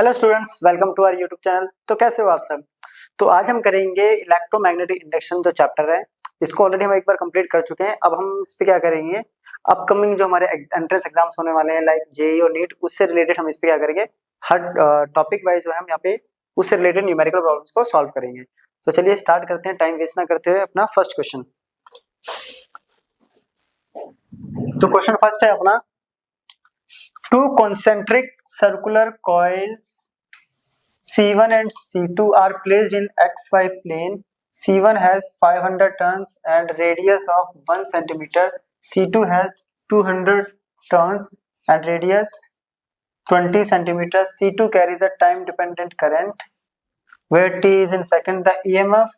Hello students, welcome to our YouTube channel. तो कैसे हो आप सब। तो आज हम करेंगे इलेक्ट्रोमैग्नेटिक इंडक्शन जो चैप्टर है, इसको ऑलरेडी हम एक बार कंप्लीट कर चुके हैं। अब हम इस पे क्या करेंगे, अपकमिंग जो हमारे एंट्रेंस एग्जाम्स होने वाले हैं लाइक जेईई और नीट, उससे रिलेटेड हम इस पे क्या करेंगे, हर टॉपिक वाइज जो है हम यहाँ पे उससे रिलेटेड न्यूमेरिकल प्रॉब्लम्स को सॉल्व करेंगे। तो चलिए स्टार्ट करते हैं टाइम वेस्ट ना करते हुए अपना फर्स्ट क्वेश्चन। तो क्वेश्चन फर्स्ट है अपना, two concentric circular coils C1 and C2 are placed in XY plane. C1 has 500 turns and radius of 1 centimeter. C2 has 200 turns and radius 20 centimeters. C2 carries a time dependent current where T is in second. The EMF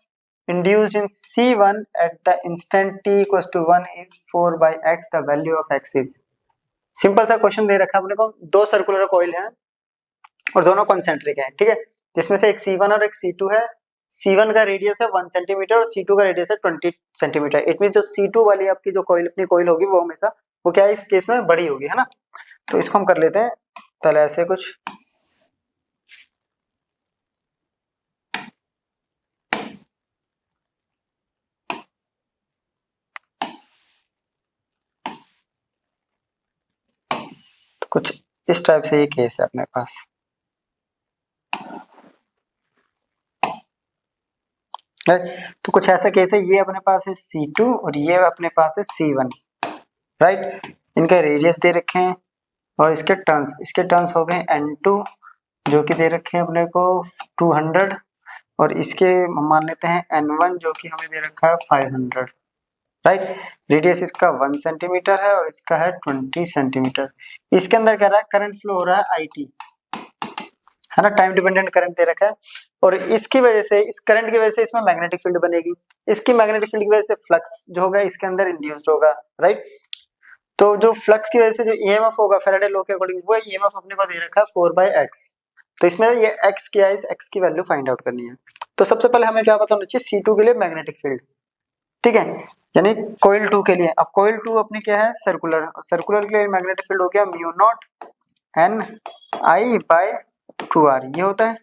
induced in C1 at the instant T equals to 1 is 4 by X. The value of X is। Simple सा question दे रखा है अपने को, दो circular coil हैं और दोनों concentric हैं, ठीक है, जिसमें से एक C1 और एक C2 है। C1 का रेडियस है 1 सेंटीमीटर और C2 का रेडियस है 20 सेंटीमीटर। इट मीन जो C2 वाली आपकी जो कॉइल अपनी कॉइल होगी वो हमेशा वो क्या है, इस केस में बड़ी होगी, है ना। तो इसको हम कर लेते हैं पहले ऐसे कुछ। तो कुछ इस टाइप से ये केस है अपने पास। तो कुछ ऐसा केस है, ये अपने पास है C2 और ये अपने पास है C1, राइट। इनके रेडियस दे रखे हैं और इसके टर्न्स हो गए N2 जो कि दे रखे हैं अपने को 200 और इसके हम मान लेते हैं N1 जो कि हमें दे रखा है 500, राइट। रेडियस इसका 1 सेंटीमीटर है और इसका है 20 सेंटीमीटर। इसके अंदर क्या रहा है, करंट फ्लो हो रहा है IT, है ना, टाइम डिपेंडेंट करंट दे रखा है। और इसकी वजह से, इस करंट की वजह से इसमें मैग्नेटिक फील्ड बनेगी। इसकी मैग्नेटिक फील्ड की वजह से फ्लक्स जो होगा इसके अंदर इंड्यूस्ड होगा, राइट। तो जो फ्लक्स की वजह से जो ईएमएफ होगा फैराडे लॉ के अकॉर्डिंग, वो ईएमएफ अपने को दे रखा है 4/x। तो इसमें ये x क्या है, इस x की वैल्यू फाइंड आउट करनी है। तो सबसे पहले हमें क्या पता होना चाहिए, C2 के लिए मैग्नेटिक फील्ड, ठीक है, यानी कॉइल 2 के लिए। अब कॉइल 2 अपनी क्या है, सर्कुलर, सर्कुलर के लिए मैग्नेटिक फील्ड हो गया μ0 Ni/2r, ये होता है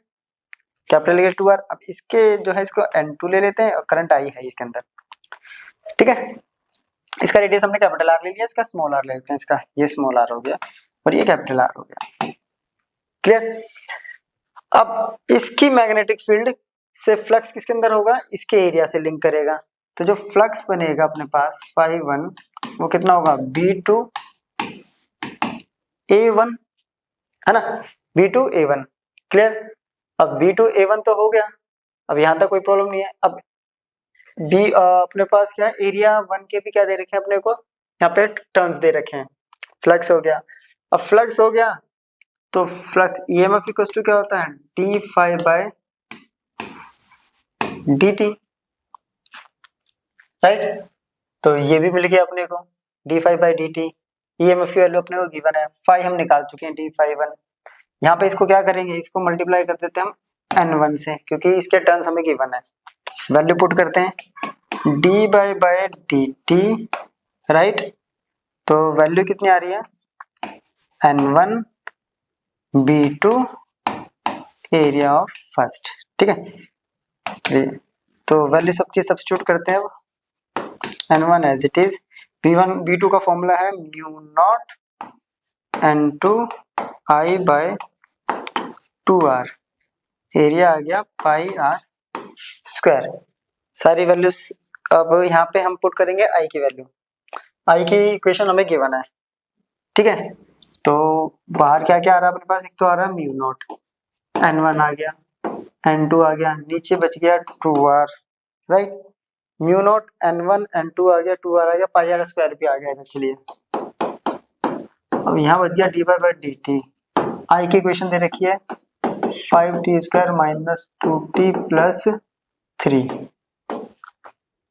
कैपिटल ए 2r। अब इसके जो है इसको N2 ले लेते हैं और करंट I है इसके अंदर, ठीक है। इसका रेडियस हमने कैपिटल R ले लिया, इसका स्मॉल r ले लेते हैं, इसका ये स्मॉल r हो गया और ये कैपिटल R हो गया, क्लियर। अब इसकी मैग्नेटिक फील्ड से फ्लक्स किसके अंदर होगा, इसके एरिया से लिंक करेगा। तो जो फ्लक्स बनेगा अपने पास φ1 वो कितना होगा, B2A1, है ना, B2A1, क्लियर। अब B2A1 तो हो गया, अब यहां तक कोई प्रॉब्लम नहीं है। अब अपने पास क्या है, एरिया 1 के भी क्या दे रखे हैं अपने को, यहाँ पे टर्न्स दे रखे हैं। फ्लक्स हो गया, अब फ्लक्स हो गया तो फ्लक्स EMF इक्वल्स टू क्या होता है, d∅dt, राइट। तो ये भी मिल गया अपने को d∅dt। EMF की वैल्यू अपने को गिवन है, फाई हम निकाल चुके हैं d∅1। यहाँ पे इसको क्या करेंगे, इसको मल्टीप्लाई कर देते हैं हम N1 से, क्योंकि इसके टर्न्स हमें गिवन है। वैल्यू पुट करते हैं d/dt, राइट। तो वैल्यू कितनी आ रही है, N1 B2 area of first, ठीक है। तो वैल्यू सबकी सब्स्टिट्यूट करते हैं। N1 as it is, B2 का फॉर्मूला है μ0 N2 I/2r, एरिया आ गया πr²। सारी वैल्यूज अब यहाँ पे हम पुट करेंगे I की वैल्यू। I की इक्वेशन हमें गिवन है, ठीक है। तो बाहर क्या क्या आ रहा है अपने पास, एक तो आ रहा है μ0, N1 आ गया, N2 आ गया, नीचे बच गया 2r, राइट। μ0 N1 N2 आ गया, 2r आ गया, πr² भी आ गया इधर। चलिए अब यहाँ बच गया d/dt। I की इक्वेशन दे रखी है 5t² - 2t + 3।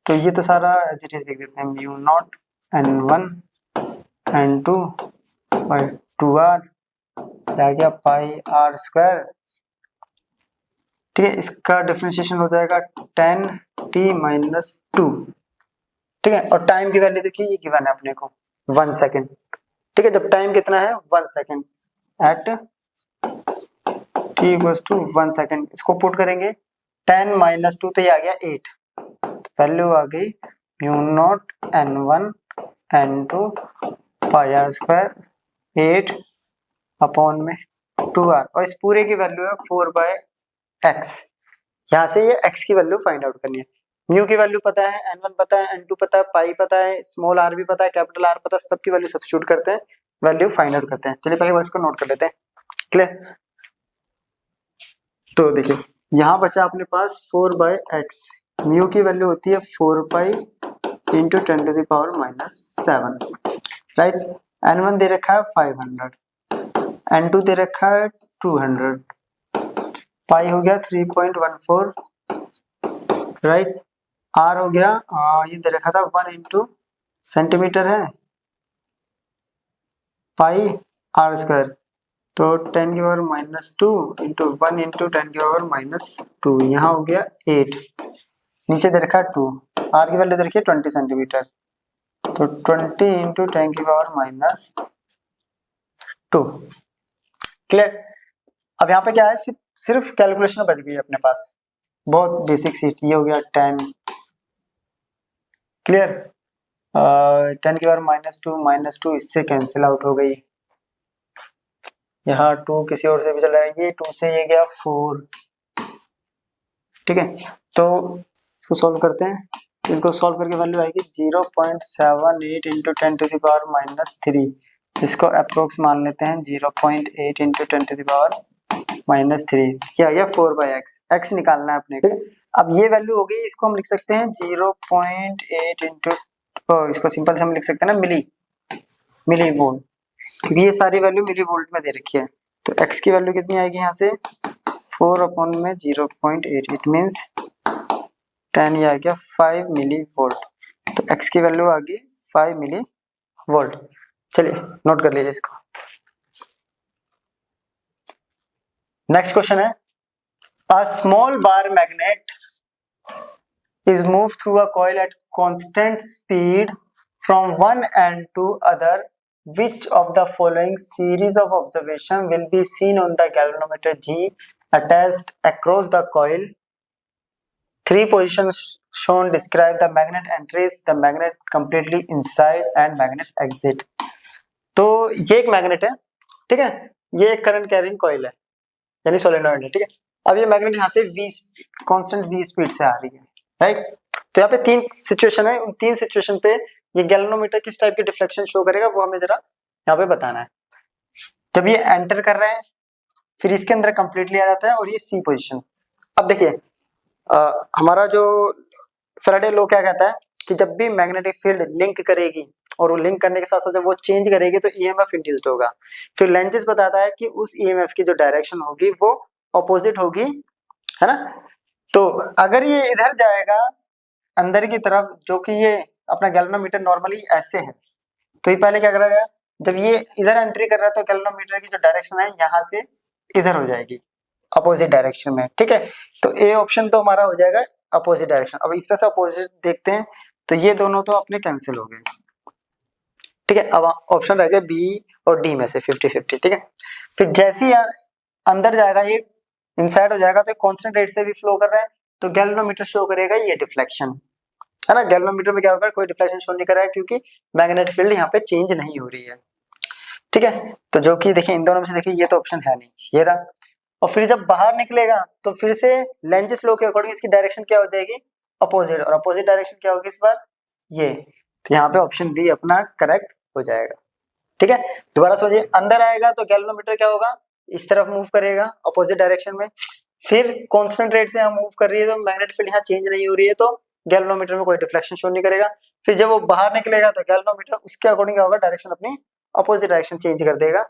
तो ये तो सारा एज इट इज लिख देते हैं, μ0 N1 N2 / 2r आ गया πr², ठीक है। इसका डिफरेंशिएशन हो जाएगा 10t - 2, ठीक है। और टाइम की वैल्यू देखिए ये गिवन है अपने को 1 सेकेंड, ठीक है। जब टाइम कितना है 1 second at t equals to 1 second. इसको पुट करेंगे 10 माइनस 2 तो ये आ गया 8, वैल्यू आ गई μ0 n1 n2 पाई आर स्क्वायर 8 अपॉन में 2r, और इस पूरे की वैल्यू है 4/x। यहाँ से ये x की वैल्यू फाइंड आउट करनी है। म्यू की वैल्यू पता है, n1 पता है, n2 पता है, पाई पता है, स्मॉल r भी पता है, कैपिटल R पता है, सबकी वैल्यू सब्स्टिट्यूट करते हैं, वैल्यू फाइंड आउट करते हैं। चलिए पहले वो इसको नोट कर लेते हैं। क्लियर? तो देखिए यहाँ बचा अपने पास 4/x, म्यू की वैल्यू होती है 4 पाई इंटू 10⁻⁻7, राइट। n1 दे रखा है 500, n2 दे रखा है 200, पाई हो गया 3.14, राइट। r हो गया ये दे रखा था 1 इंटू सेंटीमीटर है, पाई r स्क्वायर, तो 10⁻⁻2 इंटू 1 इंटू 10⁻⁻2, यहाँ हो गया 8, नीचे दे रखा है 2, r की वैल्यू दे रखी है 20 सेंटीमीटर, तो 20 इंटू 10⁻²। क्लियर? अब यहाँ पे क्या है, सिर्फ कैलकुलेशन बच गई अपने पास, बहुत बेसिक सीट। ये हो गया 10, क्लियर। 10⁻⁻2 इससे कैंसिल आउट हो गई, यहाँ 2 किसी और से भी चला है, ये 2 से ये गया 4, ठीक है। तो इसको सॉल्व करते हैं, इसको सॉल्व करके वैल्यू आएगी 0.78 इंटू 10⁻³ इसको अप्रोक्स मान लेते हैं 0.8 इंटू 10⁻³ ये आ गया 4/x, x निकालना है अपने को। अब ये वैल्यू हो गई, इसको हम लिख सकते हैं 0.8 इंटू, इसको सिंपल से हम लिख सकते हैं ना मिली वोल्ट, क्योंकि ये सारी वैल्यू मिली वोल्ट में दे रखी है। तो x की वैल्यू कितनी आएगी यहाँ से 4 अपॉन में 0.8, इट मीन्स 10, ये आ गया 5 मिली वोल्ट। तो x की वैल्यू आ गई 5 मिली वोल्ट। चलिए नोट कर लीजिए इसको। नेक्स्ट क्वेश्चन है, a small bar magnet is moved through a coil at constant speed from one end to other. Which of the following series of observation will be seen on the galvanometer G attached across the coil? Three positions shown describe the magnet entries, the magnet completely inside and magnet exit. तो ये एक magnet है, ठीक है, ये एक current carrying coil है, यानी सोलेनॉइड है, ठीक है। अब ये मैग्नेट यहाँ से कांस्टेंट v स्पीड से आ रही है, राइट। तो यहाँ पे 3 सिचुएशन है, उन 3 सिचुएशन पे ये गैल्वेनोमीटर किस टाइप के डिफ्लेक्शन शो करेगा वो हमें जरा यहाँ पे बताना है। जब ये एंटर कर रहा है फिर इसके अंदर कंप्लीटली आ जाता है, और ये सी पोजीशन। अब देखिए हमारा जो फैराडे लॉ क्या कहता है कि जब भी मैग्नेटिक फील्ड लिंक करेगी और वो लिंक करने के साथ साथ जब वो चेंज करेगी तो ईएमएफ इंड्यूस्ड होगा। फिर लेंजेस बताता है कि उस ईएमएफ की जो डायरेक्शन होगी वो ऑपोजिट होगी, है ना। तो अगर ये इधर जाएगा अंदर की तरफ, जो कि ये अपना गैल्वेनोमीटर नॉर्मली ऐसे है, तो ये पहले क्या करेगा, जब ये इधर एंट्री कर रहा है तो गैल्वेनोमीटर की जो डायरेक्शन है यहाँ से इधर हो जाएगी अपोजिट डायरेक्शन में, ठीक है। तो ए ऑप्शन तो हमारा हो जाएगा अपोजिट डायरेक्शन। अब इसमें से अपोजिट देखते हैं तो ये दोनों तो अपने कैंसिल हो गए, ठीक है। अब ऑप्शन रह गया बी और डी में से 50-50, ठीक है। फिर जैसे ही अंदर जाएगा ये इनसाइड हो जाएगा तो कांस्टेंट रेट से भी फ्लो कर रहा है, तो गैल्वेनोमीटर शो करेगा ये डिफ्लेक्शन, है ना। गैल्वेनोमीटर में क्या होगा, कोई डिफ्लेक्शन शो नहीं कर रहा है क्योंकि मैग्नेटिक फील्ड यहाँ पे चेंज नहीं हो रही है, ठीक है। तो जो कि देखिए इन दोनों में से देखिए ये तो ऑप्शन है नहीं, ये रहा। और फिर जब बाहर निकलेगा तो फिर से लेंजेस लॉ के अकॉर्डिंग इसकी डायरेक्शन क्या हो जाएगी अपोजिट, और अपोजिट डायरेक्शन क्या होगी इस बार ये, तो यहाँ पे ऑप्शन बी अपना करेक्ट हो जाएगा, ठीक है। दोबारा सोचिए, अंदर आएगा तो गैल्वेनोमीटर क्या होगा इस तरफ मूव करेगा अपोजिट डायरेक्शन में, फिर कांस्टेंट रेट से हम मूव कर रही है तो मैग्नेटिक फील्ड यहाँ चेंज नहीं हो रही है तो गैल्वेनोमीटर में कोई डिफ्लेक्शन शो नहीं करेगा। फिर जब वो बाहर निकलेगा तो गैल्वेनोमीटर उसके अकॉर्डिंग क्या होगा, डायरेक्शन अपनी अपोजिट डायरेक्शन चेंज कर देगा,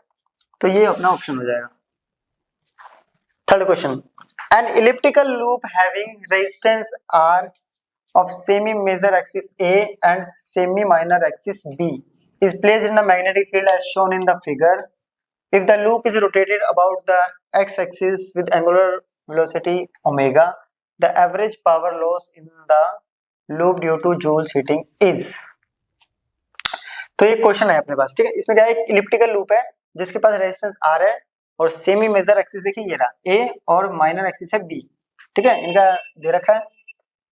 तो ये अपना ऑप्शन हो जाएगा। Third question, an elliptical loop having resistance R of semi major axis A and semi minor axis B is placed in a magnetic field as shown in the figure. If the loop is rotated about the x-axis with angular velocity omega, the average power loss in the loop due to Joule's heating is. तो ये question है अपने पास, ठीक है। इसमें क्या है, एक इलिप्टिकल लूप है जिसके पास रेजिस्टेंस R है और सेमी मेजर एक्सिस देखिए ये रहा ए और माइनर एक्सिस है बी, ठीक है, इनका दे रखा है।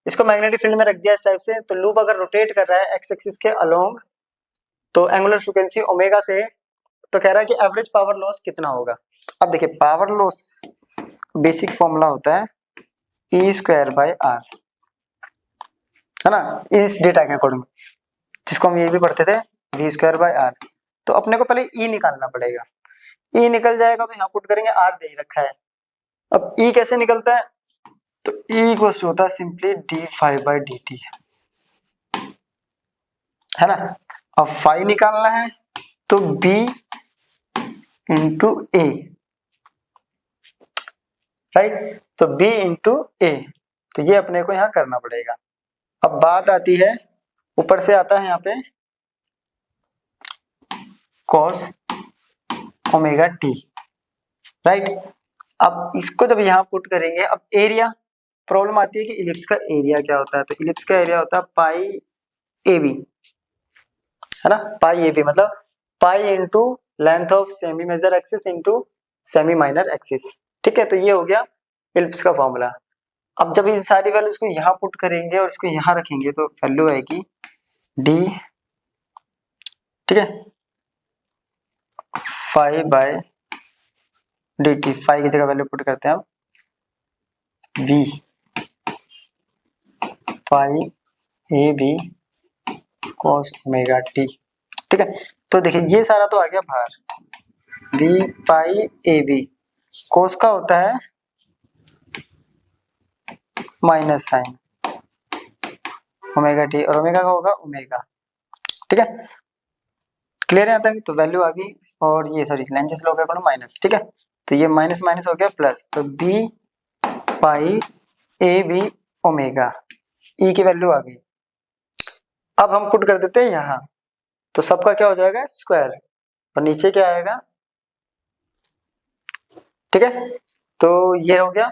इसको मैग्नेटिक फील्ड में रख दिया इस टाइप से, तो लूप अगर रोटेट कर रहा है एक्स एक्सिस के अलोंग तो एंगुलर फ्रीक्वेंसी ओमेगा से, तो कह रहा है कि एवरेज पावर लॉस कितना होगा। अब देखिए पावर लॉस बेसिक फॉर्मूला होता है ई स्क्वायर बाय आर, है ना, इस डेटा के अकॉर्डिंग, जिसको हम ये भी पढ़ते थे वी स्क्वायर बाय आर। तो अपने को पहले ई निकालना पड़ेगा, ई निकल जाएगा तो यहाँ पुट करेंगे, आर दे रखा है। अब ई कैसे निकलता है, तो ई इक्वल्स होता है simply D five by D T, है ना। अब फाइव निकालना है तो बी इंटू ए, राइट, तो बी इंटू ए, तो ये अपने को यहाँ करना पड़ेगा। अब बात आती है, ऊपर से आता है यहाँ पे cos ओमेगा टी, राइट। अब इसको जब यहाँ पुट करेंगे, अब एरिया प्रॉब्लम आती है कि इलिप्स का एरिया क्या होता है, तो इलिप्स का एरिया होता है पाई ए बी, है ना, पाई ए बी मतलब pi into length of semi major axis into semi minor axis, ठीक है। तो ये हो गया इलिप्स का फॉर्मूला। अब जब इन सारी वैल्यूज को यहाँ पुट करेंगे और इसको यहाँ रखेंगे तो वैल्यू आएगी डी, ठीक है, five by D T, five की जगह वैल्यू पुट करते हैं हम B pi A B cos omega T, ठीक है। तो देखिए ये सारा तो आ गया बाहर, बी पाई ए बी कोस का होता है माइनस साइन ओमेगा टी, और ओमेगा का होगा ओमेगा, ठीक है, क्लियर है यहाँ तक। तो वैल्यू आ गई, और ये सॉरी लेंजेस लोग है माइनस, ठीक है, तो ये माइनस माइनस हो गया प्लस, तो B pi A B omega, E की वैल्यू आ गई। अब हम पुट कर देते हैं यहाँ, तो सबका क्या हो जाएगा स्क्वायर, और नीचे क्या आएगा, ठीक है, तो ये हो गया।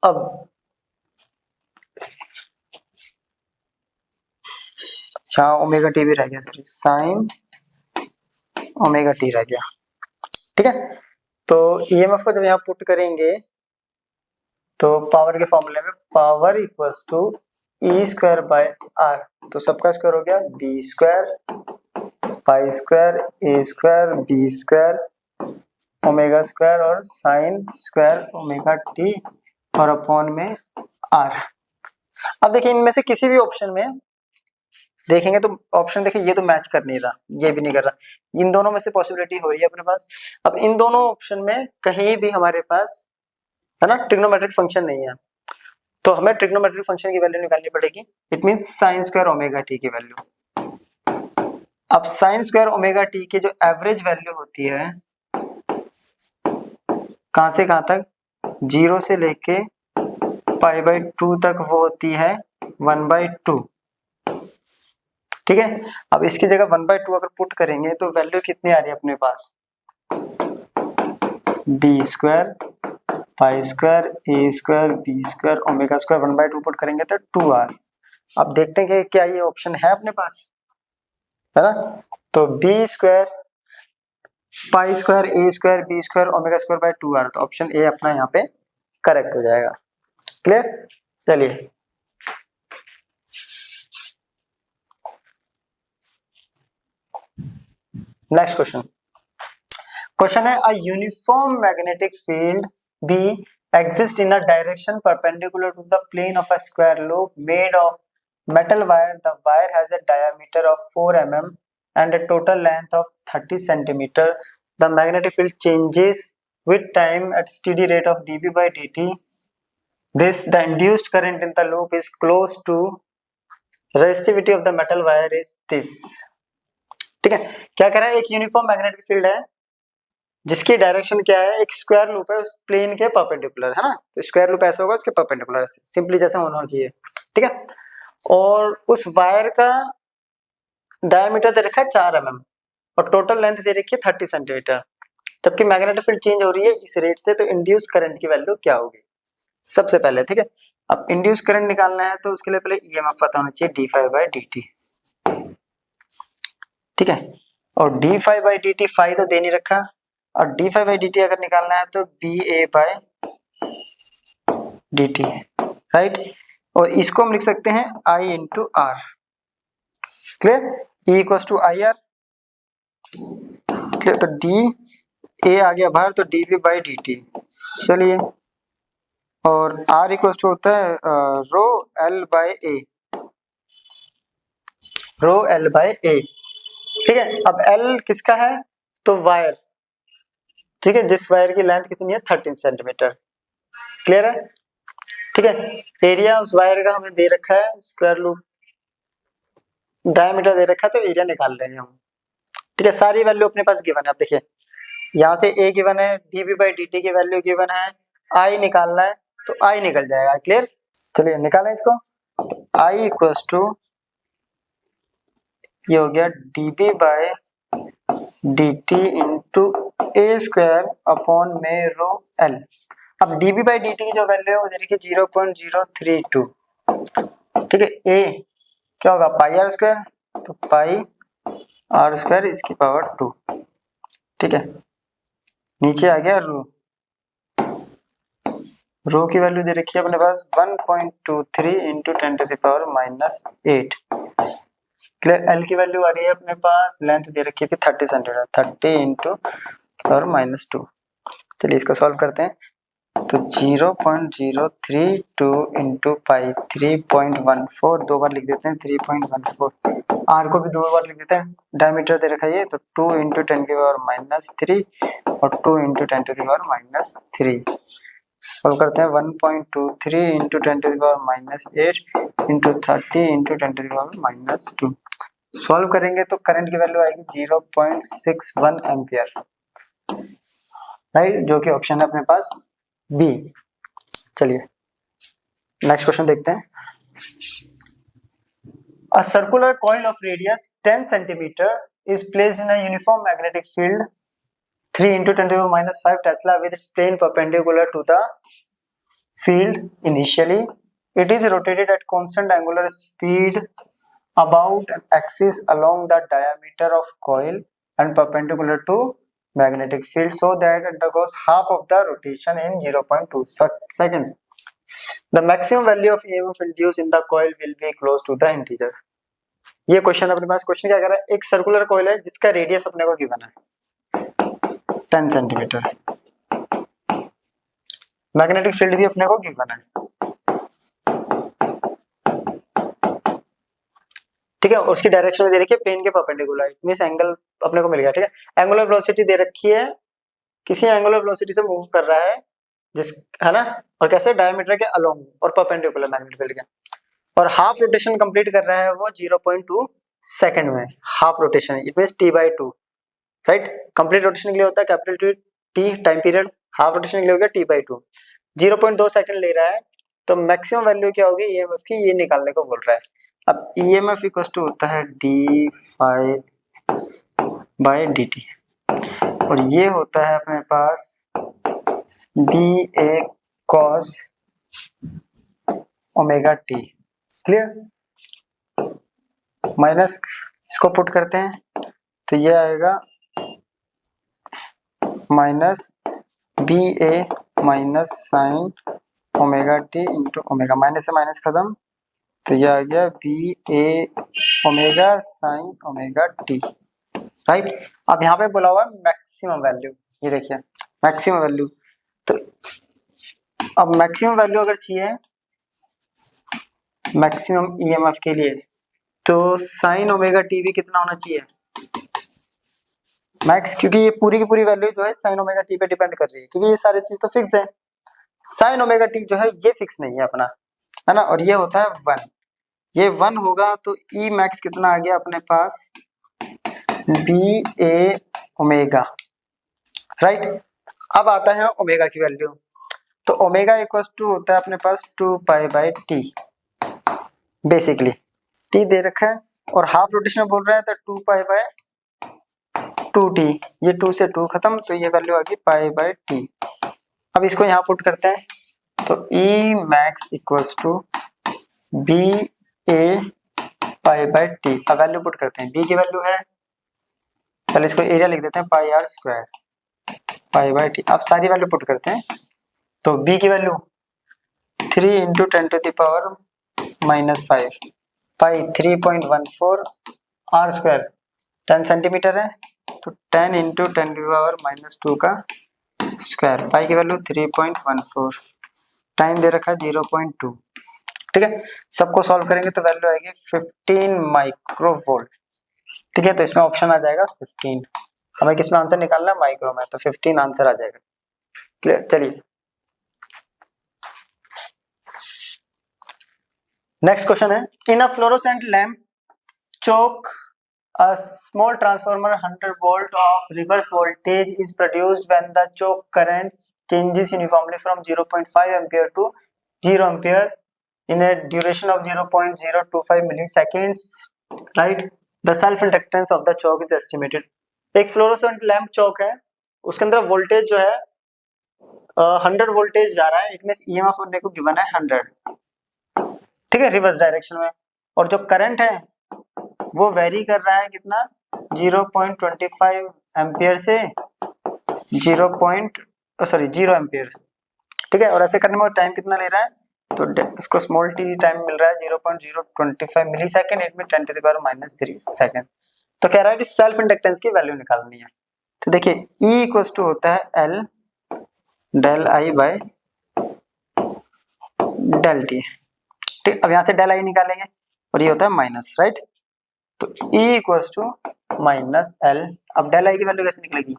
अब यहाँ ओमेगा टी भी रह गया, सॉरी साइन ओमेगा टी रह गया, ठीक है। तो ईएमएफ को जब यहाँ पुट करेंगे तो पावर के फॉर्मूले में power equals to E square by R, तो सबका स्क्वायर हो गया B square pi square A square B square omega square और साइन स्क्वायर ओमेगा टी और अपॉन में आर। अब देखिए इनमें से किसी भी ऑप्शन में देखेंगे तो ऑप्शन देखिए ये तो मैच कर नहीं रहा, ये भी नहीं कर रहा, इन दोनों में से पॉसिबिलिटी हो रही है अपने पास। अब इन दोनों ऑप्शन में कहीं भी हमारे पास, है ना, ट्रिग्नोमेट्रिक फंक्शन नहीं है, तो हमें ट्रिग्नोमेट्रिक फंक्शन की वैल्यू निकालनी पड़ेगी, it means sign square omega T की वैल्यू। अब साइन स्क्वायर ओमेगा टी की जो एवरेज वैल्यू होती है कहां से कहां तक, 0 से लेके पाई बाई 2 तक, वो होती है 1/2, ठीक है। अब इसकी जगह 1/2 अगर पुट करेंगे तो वैल्यू कितनी आ रही है अपने पास, B square pi square A square B square omega square 1/2 put करेंगे तो 2r। अब देखते हैं कि क्या ये ऑप्शन है अपने पास, है ना, तो B square pi square A square B square omega square by 2r, तो ऑप्शन ए अपना यहाँ पे करेक्ट हो जाएगा। क्लियर, चलिए नेक्स्ट क्वेश्चन। क्वेश्चन है a uniform magnetic field B exists in a direction perpendicular to the plane of a square loop made of metal wire. The wire has a diameter of 4 mm and a total length of 30 centimeter. The magnetic field changes with time at steady rate of dB by dt. This the induced current in the loop is close to resistivity of the metal wire is this. ठीक है, क्या कह रहा है, एक uniform magnetic field है जिसकी direction क्या है, एक स्क्वायर लूप है उस प्लेन के परपेंडिकुलर, है ना, तो स्क्वायर लूप ऐसा होगा उसके परपेंडिकुलर, सिंपली जैसा होना चाहिए, ठीक है। और उस वायर का डायमीटर दे रखा है 4 mm और टोटल लेंथ दे रखी है 30 सेंटीमीटर, जबकि मैग्नेटिक फील्ड चेंज हो रही है इस रेट से, तो इंड्यूस करंट की वैल्यू क्या होगी सबसे पहले, ठीक है। अब इंड्यूस करंट निकालना है तो उसके लिए पहले ईएमएफ पता होना चाहिए d5/dt, ठीक है, और d5/dt 5 तो दे नहीं रखा, और D phi by D T अगर निकालना है तो B A by D T, right. और इसको हम लिख सकते हैं I into R, clear, E equal to I R, तो डी ए आ गया बाहर तो D B by D T, चलिए। और आर इक्वल टू होता है rho L by A, rho L by A, ठीक है। अब एल किसका है, तो वायर, ठीक है, जिस वायर की लेंथ कितनी है 13 सेंटीमीटर, क्लियर है, ठीक है। एरिया उस वायर का हमें दे रखा है, स्क्वायर लूप डायमीटर दे रखा है, तो एरिया निकाल रहे हैं हम, ठीक है। सारी वैल्यू अपने पास गिवन है। अब देखिए यहाँ से ए गिवन है, D B by D T की वैल्यू गिवन है, आई निकालना है तो आई निकल जाएगा, क्लियर। चलिए निकालें इसको, आई इक्वल्स टू ये हो गया D B by D T into A square upon में रो एल। अब D B by D T की जो वैल्यू है वो दे रखी है 0.032, ठीक है। ए क्या होगा पाई आर स्क्वायर, तो पाई आर स्क्वायर इसकी पावर 2, ठीक है। नीचे आ गया रो की वैल्यू दे रखी है अपने पास 1.23 इंटू 10⁻⁻8, क्लियर। एल की वैल्यू आ रही है अपने पास, लेंथ दे रखी थी 30 सेंटीमीटर, 30 इंटू (-2). चलिए इसको सॉल्व करते हैं, तो 0.032 इंटू पाई 3.14, दो बार लिख देते हैं 3.14, आर को भी दो बार लिख देते हैं, डायमीटर दे रखा है ये, तो 2 इंटू 10⁻³ और 2 इंटू 10⁻³ सॉल्व करते हैं। 1.23 इंटू 10⁻8 इंटू 30 इंटू 10⁻², सॉल्व करेंगे तो करंट की वैल्यू आएगी 0.61 एम्पियर, राइट, जो कि ऑप्शन है अपने पास बी। चलिए नेक्स्ट क्वेश्चन देखते हैं। A circular coil of radius 10 centimeter is placed in a uniform magnetic field 3 into 10⁻⁵ Tesla with its plane perpendicular to the field. Initially, it is rotated at constant angular speed about an axis along the diameter of coil and perpendicular to magnetic field so that it undergoes half of the rotation in 0.2 second. The maximum value of EMF induced in the coil will be close to the integer. ये question अपने पास, question क्या कर रहा है, एक circular coil है जिसका radius अपने को गिवन है 10 सेंटीमीटर, मैग्नेटिक फील्ड भी अपने को गिवन है, ठीक है। और उसकी डायरेक्शन में दे रखी है प्लेन के परपेंडिकुलर, इट मींस एंगल अपने को मिल गया, ठीक है। एंगुलर वेलोसिटी दे रखी है, किसी एंगुलर वेलोसिटी से मूव कर रहा है जिस, है ना, और कैसे डायमीटर के अलोंग और परपेंडिकुलर मैग्नेटिक फील्ड के, और हाफ रोटेशन कंप्लीट कर रहा है वो 0.2 सेकंड में, half rotation, it means t/2, right. Complete rotation के लिए होता है capital T time period, half rotation के लिए हो गया t/2, 0.2 सेकंड ले रहा है, तो मैक्सिमम वैल्यू क्या होगी ईएमएफ की, ये निकालने को बोल रहा है। अब ईएमएफ इक्वल्स टू होता है D phi by D T, और ये होता है अपने पास B A cos omega T, clear. Minus इसको पुट करते हैं तो ये आएगा minus B A minus sine omega T into omega, minus से माइनस खत्म, तो ये आ गया B A omega sine omega T, right. अब यहाँ पे बोला हुआ मैक्सिमम वैल्यू, ये देखिए मैक्सिमम वैल्यू, तो अब मैक्सिमम वैल्यू अगर चाहिए मैक्सिमम ईएमएफ के लिए, तो साइन ओमेगा टी भी कितना होना चाहिए मैक्स, क्योंकि ये पूरी की पूरी वैल्यू जो है साइन ओमेगा टी पे डिपेंड कर रही है, क्योंकि ये सारी चीज तो फिक्स है, साइन ओमेगा टी जो है ये फिक्स नहीं है अपना, है ना, और ये होता है 1, ये 1 होगा तो ई मैक्स कितना आ गया अपने पास बी ए ओमेगा, राइट। अब आता है ओमेगा की वैल्यू, तो ओमेगा इक्वल्स टू होता है अपने पास 2 pi by T, basically T दे रखा है और हाफ रोटेशन बोल रहा है तो 2 पाई बाय 2t, ये 2 से 2 खत्म, तो ये वैल्यू आ गई पाई बाय टी। अब इसको यहाँ पुट करते हैं तो E max equals to B A pi by T, अब वैल्यू पुट करते हैं, बी की वैल्यू है, पहले इसको एरिया लिख देते हैं pi R square, pi by T. अब सारी वैल्यू पुट करते हैं, तो b की value 3 into 10 to the power -5, pi 3.14 R square 10 centimetre है, तो 10 इंटू 10 की पावर -2 का स्क्वायर, पाई की वैल्यू 3.14, टाइम दे रखा है 0.2। ठीक है, सबको सॉल्व करेंगे तो वैल्यू आएगी 15 माइक्रोवोल्ट। ठीक है, तो इसमें ऑप्शन आ जाएगा 15। हमें किस में आंसर निकालना है, माइक्रो में, तो 15 आंसर आ जाएगा। क्लियर, चलिए नेक्स्ट क्वेश्चन है, in a fluorescent lamp choke a small transformer 100 volt of reverse voltage is produced when the choke current changes uniformly from 0.5 ampere to 0 ampere in a duration of 0.025 milliseconds, right? The self inductance of the choke is estimated. एक fluorescent lamp चौक है, उसके अंदर voltage जो है 100 voltage जा रहा है, it means EMF अपने को गिवन है 100, ठीक है, रिवर्स डायरेक्शन में, और जो करंट है वो वेरी कर रहा है कितना, 0.25 एम्पियर से 0 एम्पियर। ठीक है, और ऐसे करने में टाइम कितना ले रहा है, तो इसको स्मॉल टी टाइम मिल रहा है 0.025 मिली सेकेंड, इट में 10 टू द पावर -3 सेकेंड। तो कह रहा है कि सेल्फ इंडक्टेंस की वैल्यू निकालनी है। तो देखिए E इक्वल्स टू होता है L del I by del T. ठीक, अब यहाँ से डेल आई निकालेंगे और ये होता है माइनस, राइट, तो E equals to minus L. अब डेल आई की वैल्यू कैसे निकलेगी,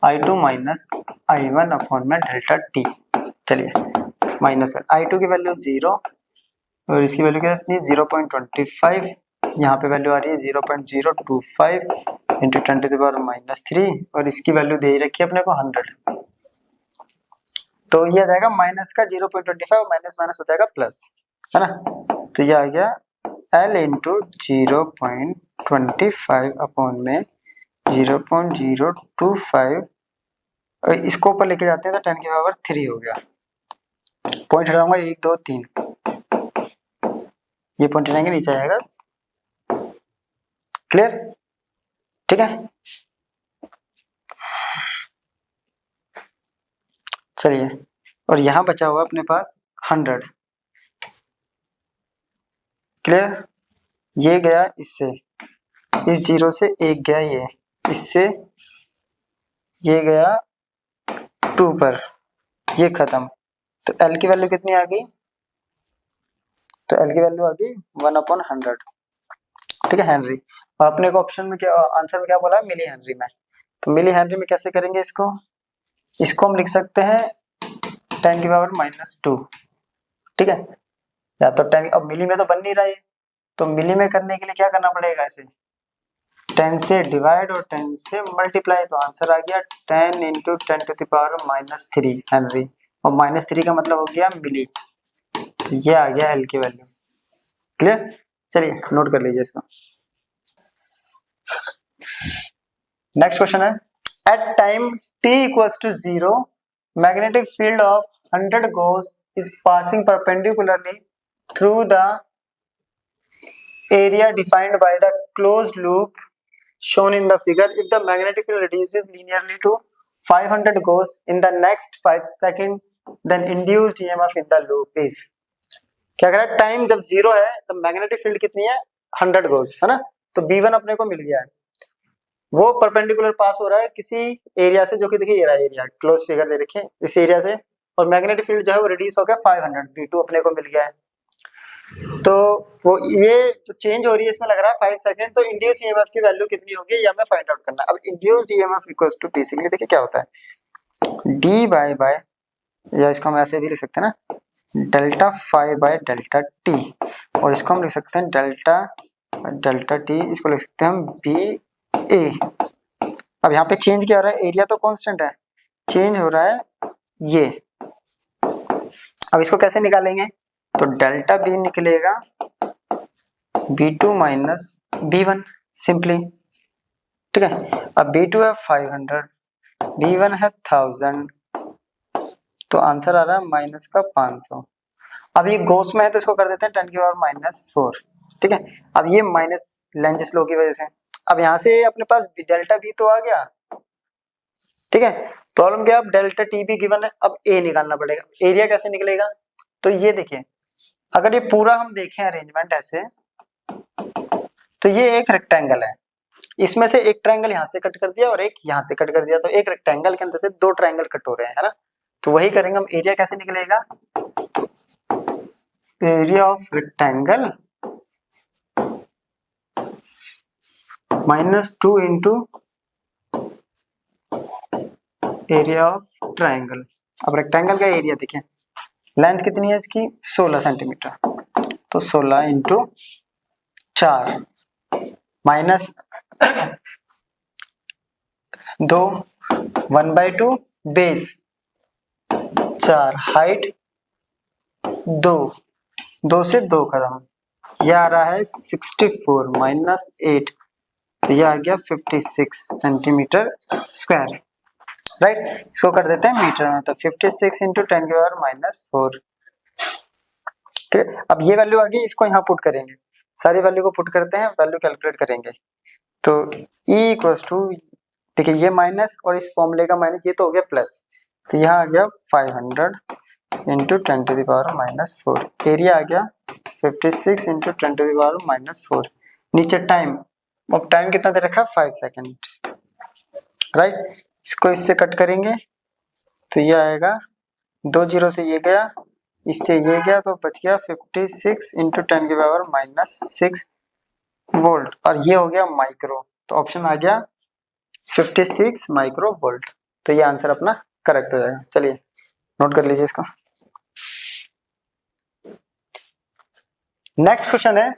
I2 माइनस I1 अपॉन में डेल्टा टी। चलिए माइनस एल, I2 की वैल्यू 0 और इसकी वैल्यू क्या है 0.25, यहाँ पे वैल्यू आ रही है 0.025 इंटू 10 टू द पावर -3 और इसकी वैल्यू दे रखी है अपने को 100, तो ये आ जाएगा माइनस का 0.25 और माइनस माइनस हो जाएगा प्लस, है ना, तो ये आ गया L इंटू 0.25 अपॉन में 0.025 और इसको ऊपर लेके जाते हैं तो 10 की पावर 3 हो गया। पॉइंट हटाऊंगा 1 2 3, ये पॉइंट हटाएंगे नीचे आएगा। क्लियर, ठीक है, चलिए, और यहाँ बचा हुआ अपने पास 100। क्लियर, ये गया इससे, इस 0 से 1 गया ये, इससे ये गया 2 पर, ये खत्म, तो L की वैल्यू कितनी आ गई, तो L की वैल्यू आ गई 1/100। ठीक है, हेनरी, और अपने को ऑप्शन में क्या, आंसर में क्या बोला है, मिली हेनरी में, तो मिली हेनरी में कैसे करेंगे इसको, इसको हम लिख सकते हैं 10 की पावर -2। ठीक है, या तो 10, अब मिली में तो बन नहीं रहा है, तो मिली में करने के लिए क्या करना पड़ेगा, ऐसे 10 से डिवाइड और 10 से मल्टीप्लाई, तो आंसर आ गया 10 into 10 to the power -3 henry, और -3 का मतलब हो गया मिली, तो ये आ गया L की वैल्यू। क्लियर, चलिए नोट कर लीजिए इसको। नेक्स्ट क्वेश्चन है, at time t equals to 0 magnetic field of 100 gauss is passing perpendicularly through the area defined by the closed loop shown in the figure. If the magnetic field reduces linearly to 500 gauss in the next 5 seconds, then induced EMF in the loop is, क्या कह रहा है, time जब 0 है तो magnetic field कितनी है 100 Gauss, है ना, तो B1 अपने को मिल गया है, वो परपेंडिकुलर पास हो रहा है किसी एरिया से, जो कि देखिए ये रहा एरिया, क्लोज फिगर दे रखे इस एरिया से, और मैग्नेटिक फील्ड जो है वो रिड्यूस हो गया 500, B2 अपने को मिल गया है, तो वो ये जो चेंज हो रही है इसमें लग रहा है 5 सेकंड, तो इंड्यूस ईएमएफ की वैल्यू कितनी होगी ये हमें फाइंड आउट करना है। अब induced EMF equals to basically देखिए क्या होता है, डी बाय या इसको हम ऐसे भी लिख सकते हैं ना, delta phi by delta T, और इसको हम लिख सकते हैं डेल्टा टी, इसको लिख सकते हैं हम बी ए। अब यहाँ पे चेंज क्या हो रहा है, एरिया तो कांस्टेंट है, चेंज हो रहा है ये। अब इसको कैसे निकालेंगे, तो डेल्टा बी निकलेगा B2 माइनस B1 सिंपली। ठीक है, अब B2 है 500, B1 है 1000, तो आंसर आ रहा है माइनस का 500। अब ये गॉस में है तो इसको कर देते हैं 10 की पावर -4। ठीक है, अब ये माइनस लेंज स्लो की वजह से, अब यहाँ से अपने पास डेल्टा बी तो आ गया, ठीक है। प्रॉब्लम क्या, अब डेल्टा टी भी गिवन है, अब ए निकालना पड़ेगा। एरिया कैसे निकलेगा, तो ये देखिए, अगर ये पूरा हम देखें अरेंजमेंट ऐसे, तो ये एक रेक्टेंगल है, इसमें से एक ट्रायंगल यहाँ से कट कर दिया और एक यहाँ से कट कर दिया, तो एक रेक्टेंगल के अंदर से दो ट्रायंगल कट हो रहे हैं, है ना। तो वही करेंगे हम। एरिया कैसे निकलेगा, area of rectangle -2 into area of triangle. अब रेक्टेंगल का एरिया देखिए, लेंथ कितनी है इसकी, 16 सेंटीमीटर, तो 16 इंटू 4 माइनस 2, 1/2 बेस 4, हाइट 2 से 2 खत्म, यह आ रहा है 64 माइनस 8, तो यह आ गया 56 सेंटीमीटर स्क्वायर, राइट। इसको कर देते हैं मीटर में, तो 56 इंटू 10⁻⁻4। ठीक है, अब ये वैल्यू आ गई, इसको यहाँ पुट करेंगे, सारी वैल्यू को पुट करते हैं, वैल्यू कैलकुलेट करेंगे। तो E इक्वल्स टू, देखिए ये माइनस और इस फॉर्मूले का माइनस, ये तो हो गया प्लस, तो यहाँ आ गया 500 इंटू 10⁻⁻4। एरिया आ गया 56 इंटू 10⁻⁻4। नीचे टाइम, अब टाइम कितना दे रखा, 5 सेकेंड, राइट। इसको इससे कट करेंगे तो ये आएगा, 2 जीरो से ये गया, इससे ये गया, तो बच गया 56 इंटू 10⁻⁻6 वोल्ट, और ये हो गया माइक्रो, तो ऑप्शन आ गया 56 माइक्रो वोल्ट। तो ये आंसर अपना करेक्ट हो जाएगा। चलिए नोट कर लीजिए इसको। नेक्स्ट क्वेश्चन है,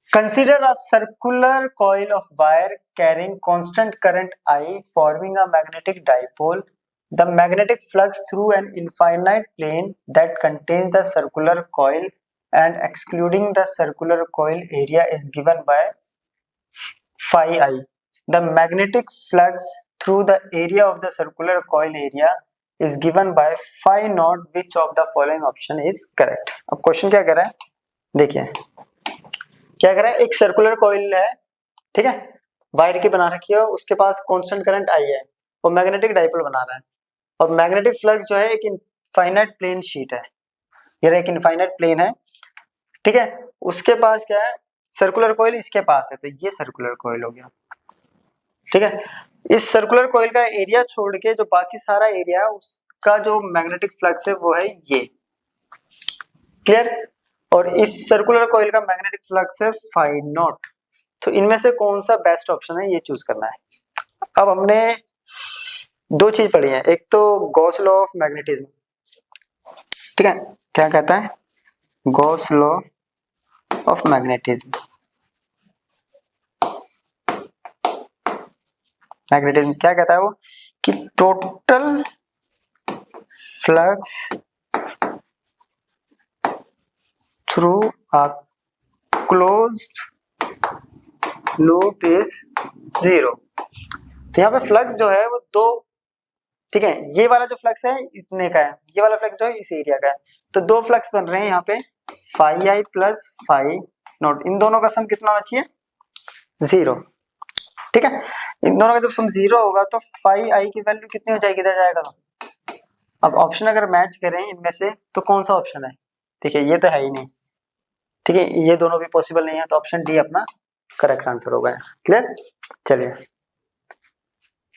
consider a circular coil of wire carrying constant current I forming a magnetic dipole. The magnetic flux through an infinite plane that contains the circular coil and excluding the circular coil area is given by phi I. The magnetic flux through the area of the circular coil area is given by phi naught. Which of the following option is correct? अब question क्या कर रहा है, देखिए क्या कर रहा है, एक सर्कुलर कॉइल है, ठीक है, वायर की बना रखी है, उसके पास कांस्टेंट करंट आई है, वो मैग्नेटिक डाइपोल बना रहा है, और मैग्नेटिक फ्लक्स जो है एक इनफाइनाइट प्लेन शीट है, ये एक इनफाइनाइट प्लेन है, ठीक है। उसके पास क्या है, सर्कुलर कॉइल इसके पास है, तो ये सर्कुलर कॉइल हो गया, ठीक है। इस सर्कुलर कॉइल का एरिया छोड़ के जो बाकी सारा एरिया है, उसका जो मैग्नेटिक फ्लक्स है वो है ये, क्लियर। और इस सर्कुलर कॉइल का मैग्नेटिक फ्लक्स है फाई नॉट। तो इनमें से कौन सा बेस्ट ऑप्शन है, ये चूज करना है। अब हमने दो चीज पढ़ी है, एक तो गॉस लॉ ऑफ मैग्नेटिज्म, ठीक है, क्या कहता है, Gauss law of magnetism. Magnetism क्या कहता है वो, कि total flux through a closed loop is 0। तो यहाँ पे फ्लक्स जो है वो दो, ठीक है, ये वाला जो फ्लक्स है इतने का है, ये वाला फ्लक्स जो है इस एरिया का है, तो दो फ्लक्स बन रहे हैं यहाँ पे, phi I plus phi not, इन दोनों का सम कितना होना चाहिए, 0, ठीक है। इन दोनों का जब सम 0 होगा तो फाई आई की वैल्यू कितनी हो जाएगी, इधर जाएगा तो। अब ऑप्शन अगर मैच करें इनमें से तो कौन सा ऑप्शन है, देखिए ये तो है ही नहीं, ठीक है, ये दोनों भी पॉसिबल नहीं है, तो ऑप्शन डी अपना करेक्ट आंसर होगा, क्लियर। चलिए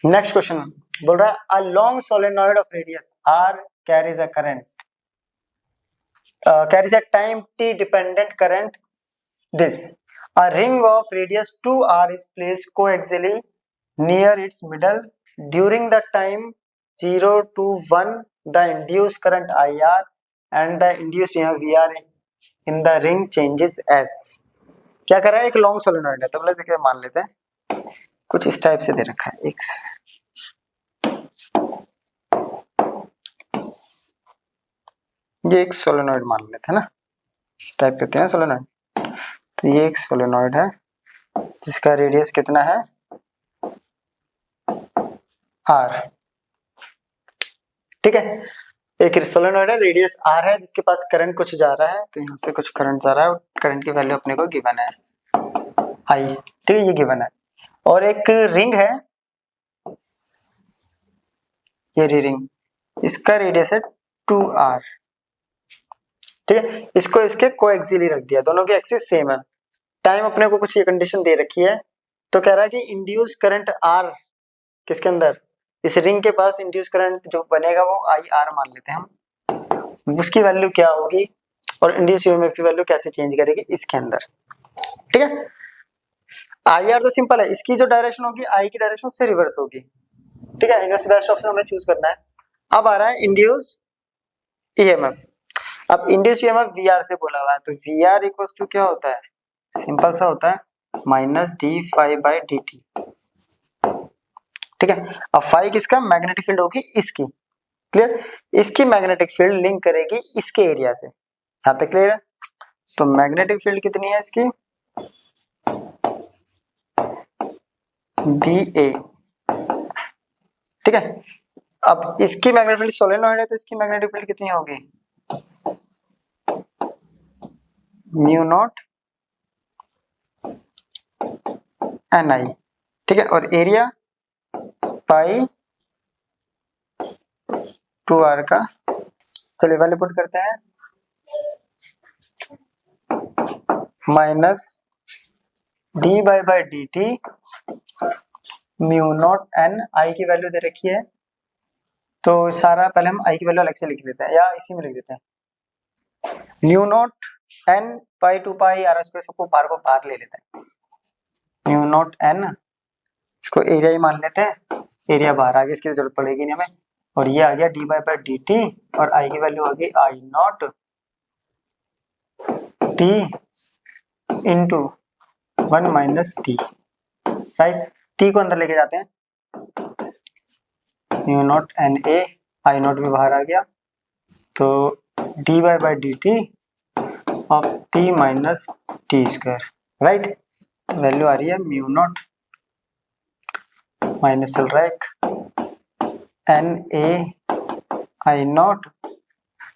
नेक्स्ट क्वेश्चन बोल रहा है, a long solenoid of radius r carries a current, carries a time t dependent current this. A ring of radius 2r is placed coaxially near its middle. During the time 0 to 1, the induced current IR and the induced VR in the ring changes as. क्या कर रहा है, एक long solenoid है, तो बोले देखिए मान लेते हैं कुछ इस टाइप से दे रखा है, एक ये एक सोलेनॉइड मान लेते हैं ना, इस टाइप कहते हैं सोलेनॉइड। तो ये एक सोलेनॉइड है जिसका रेडियस कितना है r, ठीक है। एक सोलेनॉइड है, रेडियस r है, जिसके पास करंट कुछ जा रहा है, तो यहाँ से कुछ करंट जा रहा है, और करंट की वैल्यू अपने को गिवन है I, ठीक है, ये गिवन है। और एक रिंग है, ये रिंग, इसका रेडियस है 2r, ठीक है। इसको इसके कोएक्सियली रख दिया, दोनों की एक्सिस सेम है। टाइम अपने को कुछ ये कंडीशन दे रखी है, तो कह रहा है कि इंड्यूस करंट r किसके अंदर, इस रिंग के पास इंड्यूस करंट जो बनेगा वो IR मान लेते हैं हम, उसकी वैल्यू क्या होगी और इंड्यूस ईएमएफ की वैल्यू कैसे चेंज करेगी इसके अंदर, ठीक है। IR तो सिंपल है, इसकी जो डायरेक्शन होगी I की डायरेक्शन से रिवर्स होगी, ठीक है। इनमें से बेस्ट ऑप्शन हमें चूज करना है। अब आ रहा है इंड्यूस ईएमएफ। अब इंड्यूस ईएमएफ VR से बोला हुआ है, तो VR इक्वल्स टू क्या होता है, सिंपल सा होता है माइनस d∅dt, ठीक है। अब फाई किसका, मैग्नेटिक फील्ड होगी इसकी, क्लियर। इसकी मैग्नेटिक फील्ड लिंक करेगी इसके एरिया से, यहां तक क्लियर है। तो मैग्नेटिक फील्ड कितनी है इसकी, BA, ठीक है। अब इसकी मैग्नेटिक फील्ड सोलेनोइड है, तो इसकी मैग्नेटिक फील्ड कितनी होगी, म्यू नॉट NI, ठीक है। और एरिया पाई 2r का, चलिए वैल्यू पुट करते हैं, minus d/dt mu naught n, I की वैल्यू दे रखी है, तो सारा पहले हम I की वैल्यू अलग से लिख लेते हैं या इसी में लिख देते हैं, mu not n pi 2 pi r square, सबको बार को बाहर ले लेते हैं, म्यू नॉट n, इसको एरिया ही मान लेते हैं, एरिया बाहर आ गया, इसकी जरूरत पड़ेगी नहीं हमें। और ये आ गया d/dt और I की वैल्यू आ गई I not t into 1 minus T, right. t को अंदर लेके जाते हैं, mu not NA, I not भी बाहर आ गया, तो d/dt of t minus T square, right. Value आ रही है म्यू नॉट माइनस चल रहा है NA I नॉट,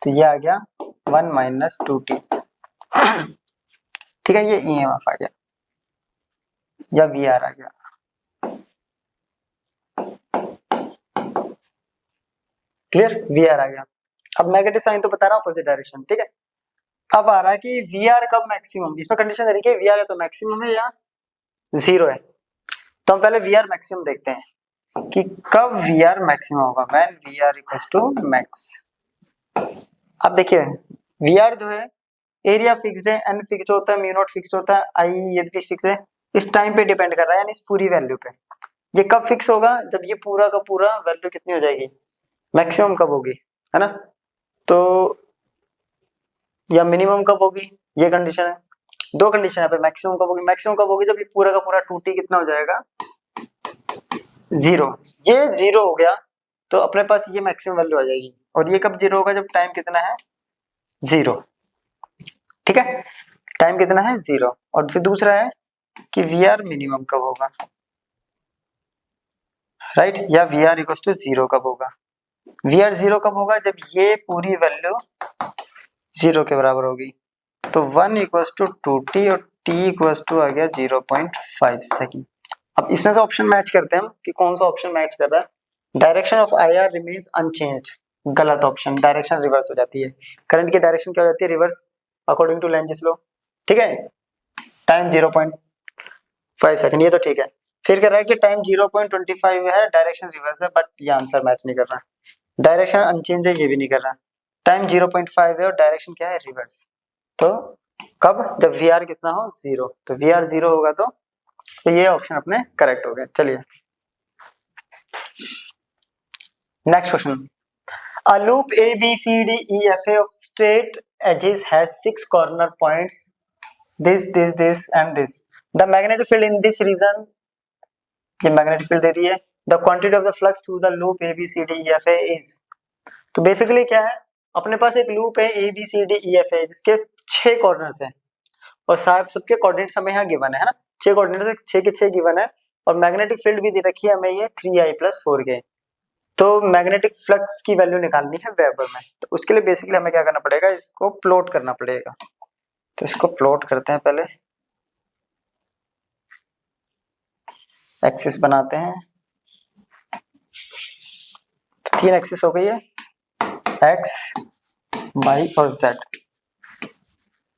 तो ये आ गया 1 माइनस 2t, ठीक है। ये EMF आ गया या VR आ गया, क्लियर, VR आ गया। अब नेगेटिव साइन तो बता रहा अपोजिट डायरेक्शन, ठीक है। अब आ रहा है कि VR कब मैक्सिमम, इसमें कंडीशन दे रही है VR है तो मैक्सिमम है या जीरो है। तो हम पहले VR मैक्सिमम देखते हैं कि कब VR मैक्सिमम होगा, when VR equals to max. अब देखिए VR जो है, एरिया फिक्स्ड है, n फिक्स्ड होता है, म्यू नॉट फिक्स्ड होता है, I ये भी फिक्स है, इस टाइम पे डिपेंड कर रहा है, यानी इस पूरी वैल्यू पे। ये कब फिक्स होगा, जब ये पूरा का पूरा वैल्यू कितनी हो जाएगी, मैक्सिमम कब होगी, है ना। तो या मिनिमम कब होगी, ये कंडीशन है, दो कंडीशन है पे, मैक्सिमम कब होगी, मैक्सिमम कब होगी जब ये पूरा का पूरा 2t कितना हो जाएगा, जीरो। ये जीरो हो गया तो अपने पास ये मैक्सिमम वैल्यू आ जाएगी, और ये कब जीरो होगा, जब टाइम कितना है, जीरो, ठीक है। टाइम कितना है, जीरो। और फिर दूसरा है कि VR मिनिमम कब होगा, राइट, या VR इक्वल टू जीरो कब होगा। VR जीरो कब होगा, जब ये पूरी वैल्यू जीरो के बराबर होगी, तो 1 इक्वल टू 2t और t इक्वल टू आ गया 0.5 सेकेंड। अब इसमें से ऑप्शन मैच करते हैं हम कि कौन सा ऑप्शन मैच कर रहा है। Direction of IR remains unchanged, गलत ऑप्शन, डायरेक्शन रिवर्स हो जाती है, करंट की डायरेक्शन क्या हो जाती है, reverse according to Lenz's law, ठीक है। टाइम 0.5 सेकंड, ये तो ठीक है। फिर कह रहा है कि टाइम 0.25 है, डायरेक्शन रिवर्स है, बट ये आंसर मैच नहीं कर रहा। डायरेक्शन अनचेंज है, ये भी नहीं कर रहा। टाइम 0.5 है और डायरेक्शन क्या है, रिवर्स। तो कब, जब VR कितना हो, जीरो। तो VR जीरो होगा तो ये ऑप्शन अपने करेक्ट हो गए। चलिए next question. A loop ABCDEFA of straight edges has 6 corner points, this and this. The magnetic field in this region, ये मैग्नेटिक फील्ड दे दी है। The quantity of the flux through the loop ABCDEFA is, तो basically क्या है, अपने पास एक loop है ABCDEFA जिसके 6 corners हैं और सबके कोऑर्डिनेट्स हमें यहाँ गिवन है ना, 6 कोऑर्डिनेट्स 6 के 6 गिवन है, और मैग्नेटिक फील्ड भी दे रखी है हमें ये 3I+4K। तो मैग्नेटिक फ्लक्स की वैल्यू निकालनी है वेबर में, तो उसके लिए बेसिकली हमें क्या करना पड़ेगा, इसको प्लॉट करना पड़ेगा। तो इसको प्लॉट करते हैं, पहले एक्सिस बनाते हैं, तीन एक्सिस हो गई है, एक्स, वाई और जेड।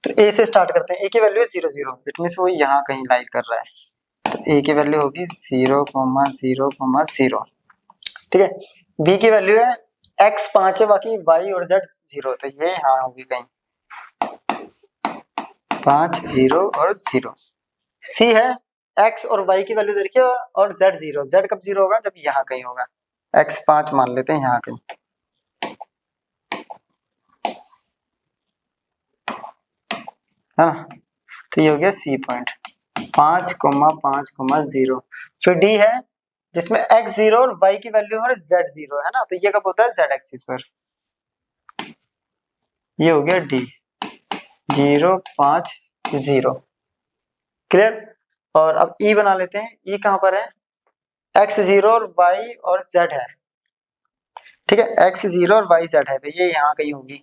तो ए से स्टार्ट करते हैं। ए की वैल्यू है 0 0, इट मीन्स वो यहाँ कहीं लाई कर रहा है। तो ए की वैल्यू होगी 0, 0, 0। ठीक है। बी की वैल्यू है एक्स 5 है, बाकी वाई और जेड 0, तो ये यहाँ होगी कहीं 5 0 और 0। सी है एक्स और वाई की वैल्यू दे रखी है और जेड 0। जेड कब 0 होगा? जब यहाँ कहीं होगा। एक्स 5 मान लेते हैं यहाँ कहीं, है ना। तो ये हो गया सी पॉइंट 5, 5, 0। फिर डी है जिसमें x 0 और y की वैल्यू है z 0, है ना। तो ये कब होता है? z एक्सिस पर। ये हो गया डी 0, 5, 0। क्लियर। और अब ई बना लेते हैं। ई कहां पर है? x 0 और y और z है। ठीक है, x 0 और y z है, तो ये यहाँ कहीं होगी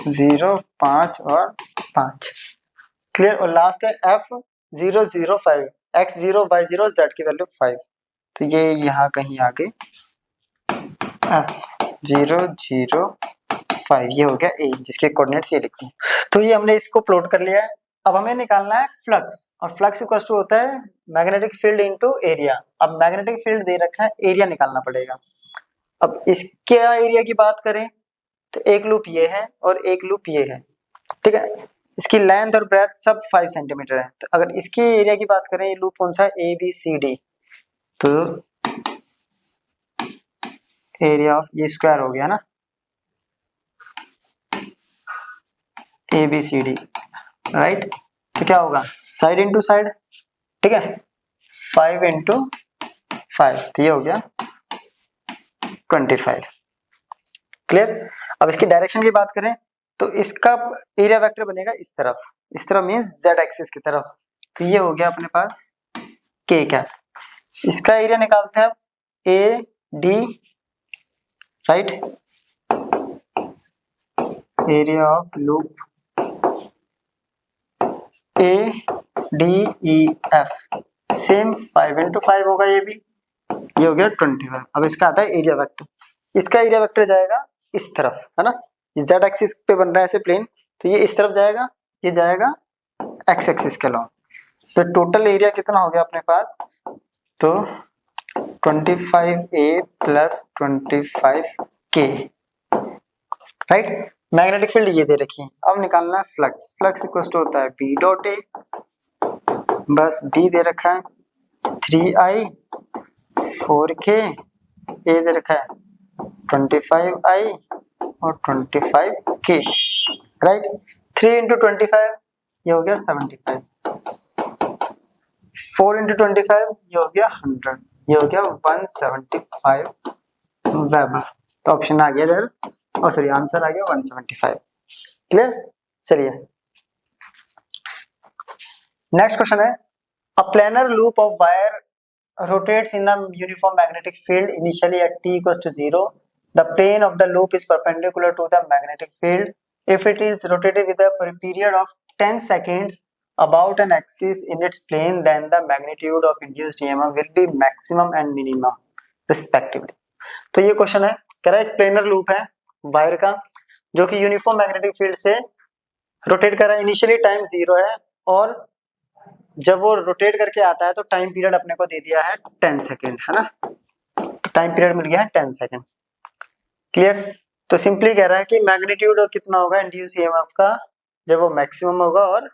0, 5 और 5। क्लियर। और लास्ट है f 0, 0, 5, x 0, y 0, z की वैल्यू 5। तो ये यहाँ कहीं आगे f 0, 0, 5, ये हो गया ए, जिसके कोऑर्डिनेट्स ये लिखते हैं। तो ये हमने इसको प्लॉट कर लिया है। अब हमें निकालना है फ्लक्स, और फ्लक्स इक्वल टू होता है मैग्नेटिक फील्ड इनटू एरिया। अब मैग्नेटिक फील्ड दे रखा है, एरिया निकालना पड़ेगा। अब इसके एरिया की बात करें तो एक लूप ये है और एक लूप ये है। ठीक है। इसकी लेंथ और ब्रेथ सब 5 सेंटीमीटर है। तो अगर इसके एरिया की बात करें, ये लूप कौन सा है? A B C D. तो एरिया ऑफ ये स्क्वायर हो गया ना, A B C D, right. तो क्या होगा? Side into side. ठीक है, 5 इंटू 5, तो ये हो गया 25। क्लियर। अब इसकी डायरेक्शन की बात करें तो इसका एरिया वेक्टर बनेगा इस तरफ मींस z एक्सिस की तरफ। तो ये हो गया अपने पास k कैप। इसका एरिया निकालते हैं अब, A D, right. Area of loop A D E F same 5 into 5 होगा ये भी, ये हो गया 25। अब इसका आता है एरिया वेक्टर। इसका एरिया वेक्टर जाएगा इस तरफ, है ना। z एक्सिस पे बन रहा है ऐसे प्लेन, तो ये इस तरफ जाएगा, ये जाएगा x एक्सिस के लॉन्ग। तो टोटल एरिया कितना हो गया अपने पास? तो 25a plus 25k, right. Magnetic field ये दे रखी है। अब निकालना है फ्लक्स। फ्लक्स इक्वल टू होता है b डॉट ए, बस b दे रखा है 3i 4k, a दे रखा है 25i और 25k, राइट। 3 इंटू 25 ये हो गया 75, 4 इंटू 25 ये हो गया 100, ये हो गया 175 वेबर। तो ऑप्शन आ गया इधर, और सॉरी आंसर आ गया 175। क्लियर। चलिए नेक्स्ट क्वेश्चन है, a planar loop of wire rotates in a uniform magnetic field initially at t equals to 0. The plane of the loop is perpendicular to the magnetic field. If it is rotated with a period of 10 seconds about an axis in its plane, then the magnitude of induced EMF will be maximum and minimum respectively. तो ये question है, कह रहा है एक planar loop है wire का जो कि यूनिफॉर्म मैग्नेटिक फील्ड से रोटेट कर रहा है। इनिशियली टाइम 0 है और जब वो रोटेट करके आता है तो टाइम पीरियड अपने को दे दिया है 10 सेकेंड, है ना। तो टाइम पीरियड मिल गया है 10 सेकेंड। क्लियर। तो सिंपली कह रहा है कि मैग्नीट्यूड कितना होगा इंड्यूस ईएमएफ का जब वो मैक्सिमम होगा और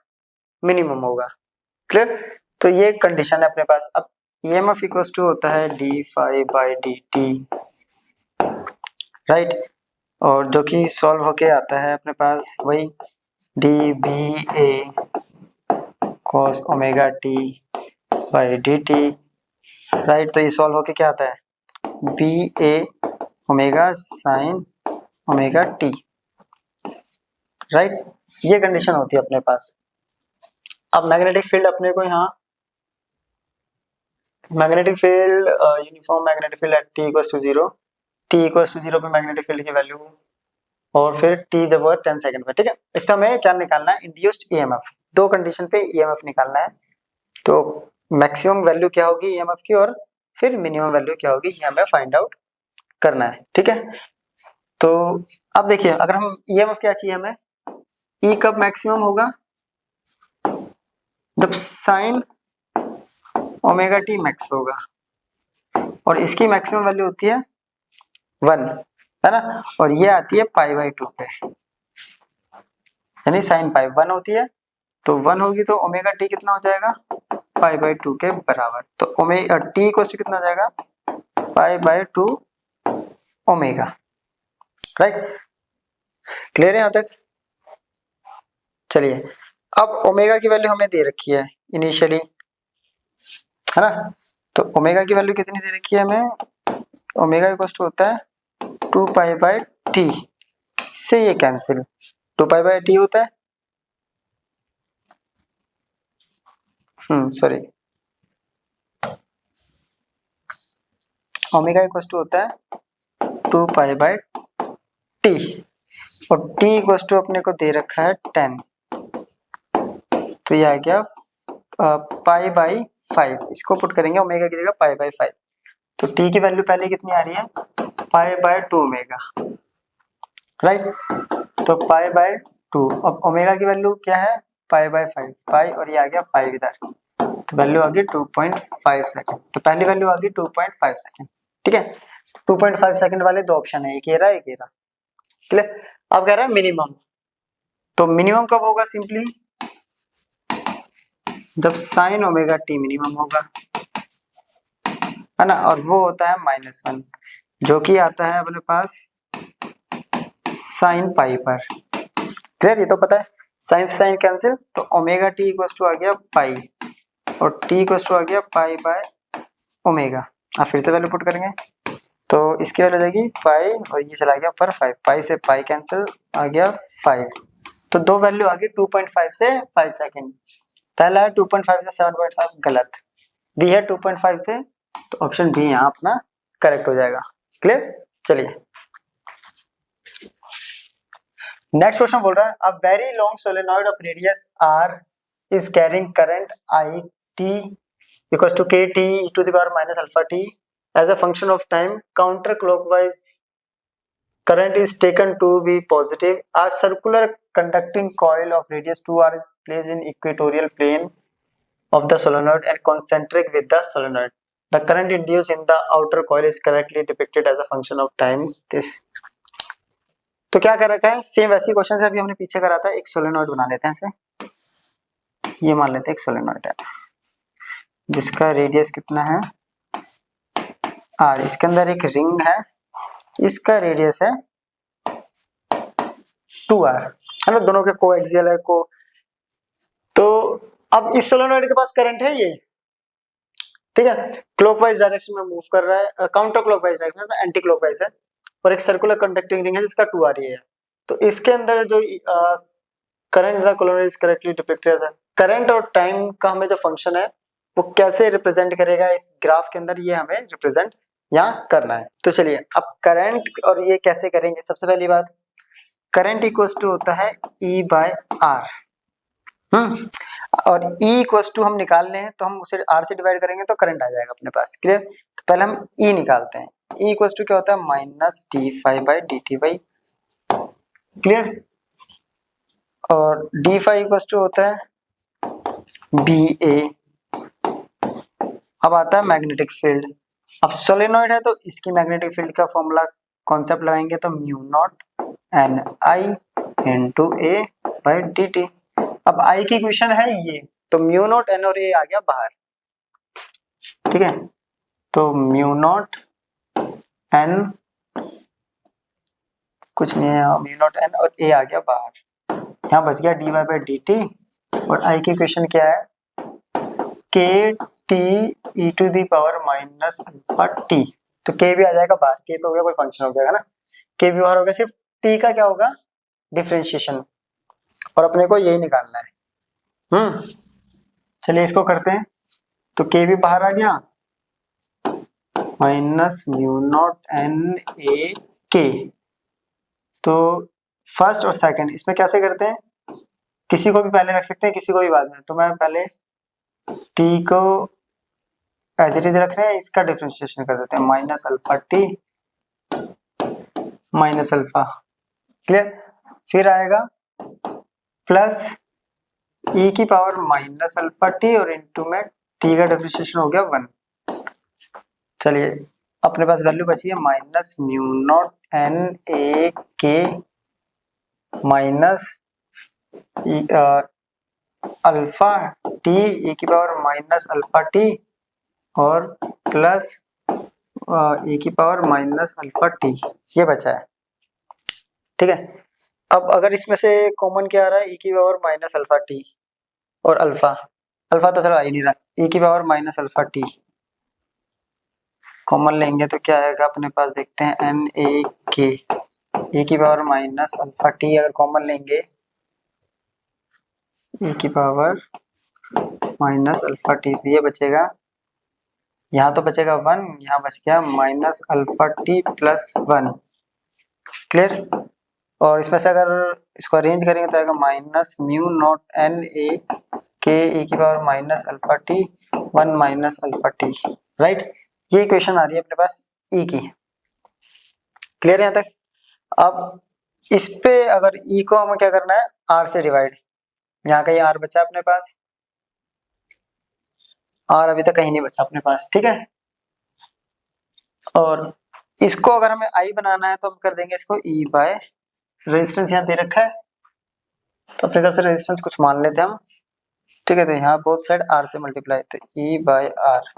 मिनिमम होगा। क्लियर। तो ये कंडीशन है अपने पास। अब ईएमएफ इक्वल्स टू होता है D phi by D T, right. और जो कि सॉल्व होके आता है अपने पास वही D B A cos omega T by D T, right. तो ये सॉल्व होके क्या आता है B A omega sine omega T, right. ये कंडीशन होती है अपने पास। अब मैग्नेटिक फील्ड अपने को यहाँ magnetic field uniform magnetic field at T equals to 0, T equals to 0 पे मैग्नेटिक फील्ड की वैल्यू और फिर टी जब वो 10 सेकंड पे। ठीक है। इसका हमें क्या निकालना है? Induced EMF. दो कंडीशन पे ईएमएफ निकालना है। तो मैक्सिमम वैल्यू क्या होगी ईएमएफ की और फिर मिनिमम वैल्यू क्या होगी ये हमें फाइंड आउट करना है। ठीक है, तो अब देखिए अगर हम ईएमएफ क्या चाहिए हमें, ई कब मैक्सिमम होगा, जब साइन ओमेगा टी मैक्स होगा, और इसकी मैक्सिमम वैल्यू होती है 1, है ना, और ये आती है पाई बाई 2 पे, यानी साइन पाई 1 होती है, तो 1 होगी तो ओमेगा टी कितना हो जाएगा, पाई बाई 2 के बराबर। तो ओमेगा टी इक्वल टू कितना हो जाएगा, pi by 2 omega. Right, clear है यहाँ तक? चलिए, अब ओमेगा की वैल्यू हमें दे रखी है इनिशियली, है ना, तो ओमेगा की वैल्यू कितनी दे रखी है हमें, ओमेगा इक्वल टू होता है 2 पाई बाई टी, से ये कैंसिल, 2 पाई बाई टी होता है, सॉरी, ओमेगा इक्वल टू होता है 2 पाई बाई टी, और टी इक्वल टू अपने को दे रखा है 10, तो ये आ गया पाई बाई 5, इसको पुट करेंगे ओमेगा की जगह पाई बाई 5, तो टी की वैल्यू पहले कितनी आ रही है, पाई बाई 2 ओमेगा। राइट, तो पाई बाई 2, अब ओमेगा की वैल्यू क्या है, पाई बाई 5, पाई और ये आ गया 5 इधर, तो वैल्यू आ गई 2.5 सेकंड, तो पहली वैल्यू आ गई 2.5 सेकंड। ठीक है, 2.5 सेकंड वाले दो ऑप्शन है, एक ये रहा एक ये रहा। क्लियर, अब कह रहा है मिनिमम, तो मिनिमम कब होगा, सिंपली जब साइन ओमेगा टी मिनिमम होगा, है ना, और वो होता है -1, जो कि आता है अपने पास साइन पाई पर। क्लियर, ये तो पता है, साइन साइन कैंसिल, तो ओमेगा टी इक्वल टू आ गया पाई, और टी इक्वल टू आ गया पाई बाय ओमेगा। अब फिर से वैल्यू पुट करेंगे, तो इसकी वैल्यू हो जाएगी पाई, और ये चला गया ऊपर 5, पाई से पाई कैंसिल, आ गया 5, तो दो वैल्यू आ गई 2.5 से 5 सेकंड। पहला है 2.5 से 7.5 गलत, बी है 2.5 से, तो ऑप्शन बी यहाँ अपना करेक्ट हो जाएगा। क्लियर, चलिए नेक्स्ट क्वेश्चन बोल रहा है, a very long solenoid of radius R is carrying current I T equals to K T E to the power minus alpha T as a function of time, counter clockwise current is taken to be positive. A circular conducting coil of radius 2r is placed in equatorial plane of the solenoid and concentric with the solenoid. The current induced in the outer coil is correctly depicted as a function of time. This तो क्या कर रखा है, same वैसी question से अभी हमने पीछे करा था, एक सोलेनॉइड बना लेते हैं ऐसे, ये मान लेते हैं एक सोलेनॉइड है जिसका रेडियस कितना है r, इसके अंदर एक रिंग है, इसका रेडियस है 2r, है ना, दोनों के कोएक्सियल है को। तो अब इस सोलेनॉइड के पास करंट है ये, ठीक है, क्लॉकवाइज डायरेक्शन में मूव कर रहा है, काउंटर क्लॉकवाइज डायरेक्शन में, एंटी क्लॉकवाइज है, और एक सर्कुलर कंडक्टिंग रिंग है जिसका 2r है। तो इसके अंदर जो current the solenoid is correctly depicted है, करंट और टाइम का हमें जो फंक्शन है वो कैसे रिप्रेजेंट करेगा इस ग्राफ के अंदर, ये हमें रिप्रेजेंट यहाँ करना है। तो चलिए अब करंट और ये कैसे करेंगे, सबसे पहली बात करंट इक्वल्स टू होता है E बाय R, और E इक्वल्स टू हम निकालने हैं तो हम उसे R से डिवाइड करेंगे तो करंट आ जाएगा अपने पास। क्लियर, तो पहले हम E निकालते हैं, E इक्वल्स टू क्या होता है minus d5 by dt by, clear, और d5 इक्वल्स टू होता है BA। अब आता है मैग्नेटिक फील्ड, अब सोलेनॉइड है तो इसकी मैग्नेटिक फील्ड का फॉर्मूला कॉन्सेप्ट लगाएंगे तो mu not N I into A by D T. अब आई की इक्वेशन है ये, तो म्यू नॉट एन और ए आ गया बाहर, ठीक है, तो म्यू नॉट एन कुछ नहीं है, म्यू नॉट एन और ए आ गया बाहर, यहाँ बच गया D Y by D T, और आई की इक्वेशन क्या है K T E to the power minus alpha T, तो के भी आ जाएगा बाहर, के तो हो गया कोई फंक्शन हो जाएगा ना, के भी बाहर हो गया, सिर्फ टी का क्या होगा डिफरेंशिएशन, और अपने को यही निकालना है। चलिए इसको करते हैं, तो के भी बाहर आ गया minus mu not N A K, तो फर्स्ट और सेकंड इसमें कैसे करते हैं, किसी को भी पहले रख सकते हैं किसी को भी बाद में, तो मैं पहले टी को एज इट इज रख रहे हैं, इसका डिफरेंशिएशन कर देते हैं minus alpha T minus alpha, clear. फिर आएगा प्लस ई की पावर माइनस अल्फा टी और इनटू में टी का डिफरेंशिएशन हो गया 1। चलिए अपने पास वैल्यू बची है minus mu not N A K minus alpha T E की पावर माइनस अल्फा टी और प्लस ई की पावर माइनस अल्फा टी, ये बचा है, ठीक है। अब अगर इसमें से कॉमन क्या आ रहा है, ई की पावर माइनस अल्फा टी और अल्फा, अल्फा तो चलो आ ही नहीं रहा, ई की power minus alpha T common लेंगे तो क्या आएगा अपने पास, देखते हैं एन ए के ई की पावर माइनस अल्फा टी अगर कॉमन लेंगे, ई की पावर माइनस अल्फा टी, तो ये बचेगा, यहाँ तो बचेगा 1, यहाँ बच गया minus alpha T plus 1, clear. और इसमें से अगर इसको अरेंज करेंगे तो आएगा minus mu not N A K E की power minus alpha T 1 minus alpha T, right. ये इक्वेशन आ रही है अपने पास ई की, क्लियर है यहाँ तक। अब इस पे अगर ई को हमें क्या करना है, आर से डिवाइड, यहाँ कहीं आर बचा अपने पास, आर अभी तक कहीं नहीं बचा अपने पास, ठीक है। और इसको अगर हमें आई बनाना है तो हम कर देंगे इसको ई बाय, रेजिस्टेंस यहाँ दे रखा है तो अपनी तरफ से रेजिस्टेंस कुछ मान लेते हैं हम, ठीक है। तो यहाँ बोथ साइड आर से मल्टीप्लाई, तो E by R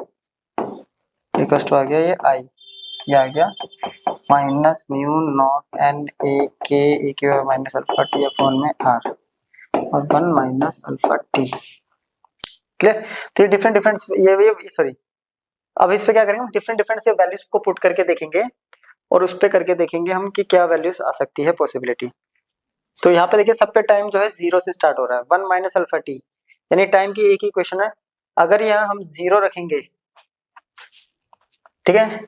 equal to आ गया ये आई, ये आ गया minus mu not N A K E की power minus alpha T upon में आर और 1 माइनस अल्फा टी, क्लियर। तो ये डिफरेंट ये सॉरी, अब इस पे क्या करेंगे, डिफरेंट डिफरेंट से वैल्यूज को पुट करके देखेंगे और उस पे करके देखेंगे हम कि क्या वैल्यूज आ सकती है पॉसिबिलिटी। तो यहाँ पे देखिए सब पे टाइम जो है 0 से स्टार्ट हो रहा है, 1 माइनस अल्फा टी यानी टाइम की एक ही इक्वेशन है। अगर यहाँ हम 0 रखेंगे, ठीक है,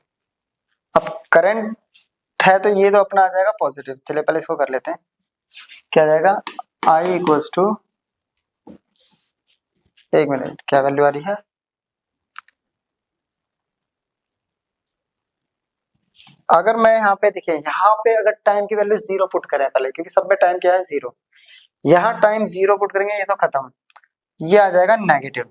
अब करंट है तो ये तो अपना आ जाएगा पॉजिटिव। चलिए पहले इसको कर लेते हैं, क्या आ जाएगा, आई इक्वल्स टू, एक मिनट क्या वैल्यू आ रही है, अगर मैं यहाँ पे देखिए, यहाँ पे अगर टाइम की वैल्यू 0 पुट करें पहले, क्योंकि सब में टाइम क्या है 0, यहाँ टाइम 0 पुट करेंगे ये तो खत्म, ये आ जाएगा नेगेटिव,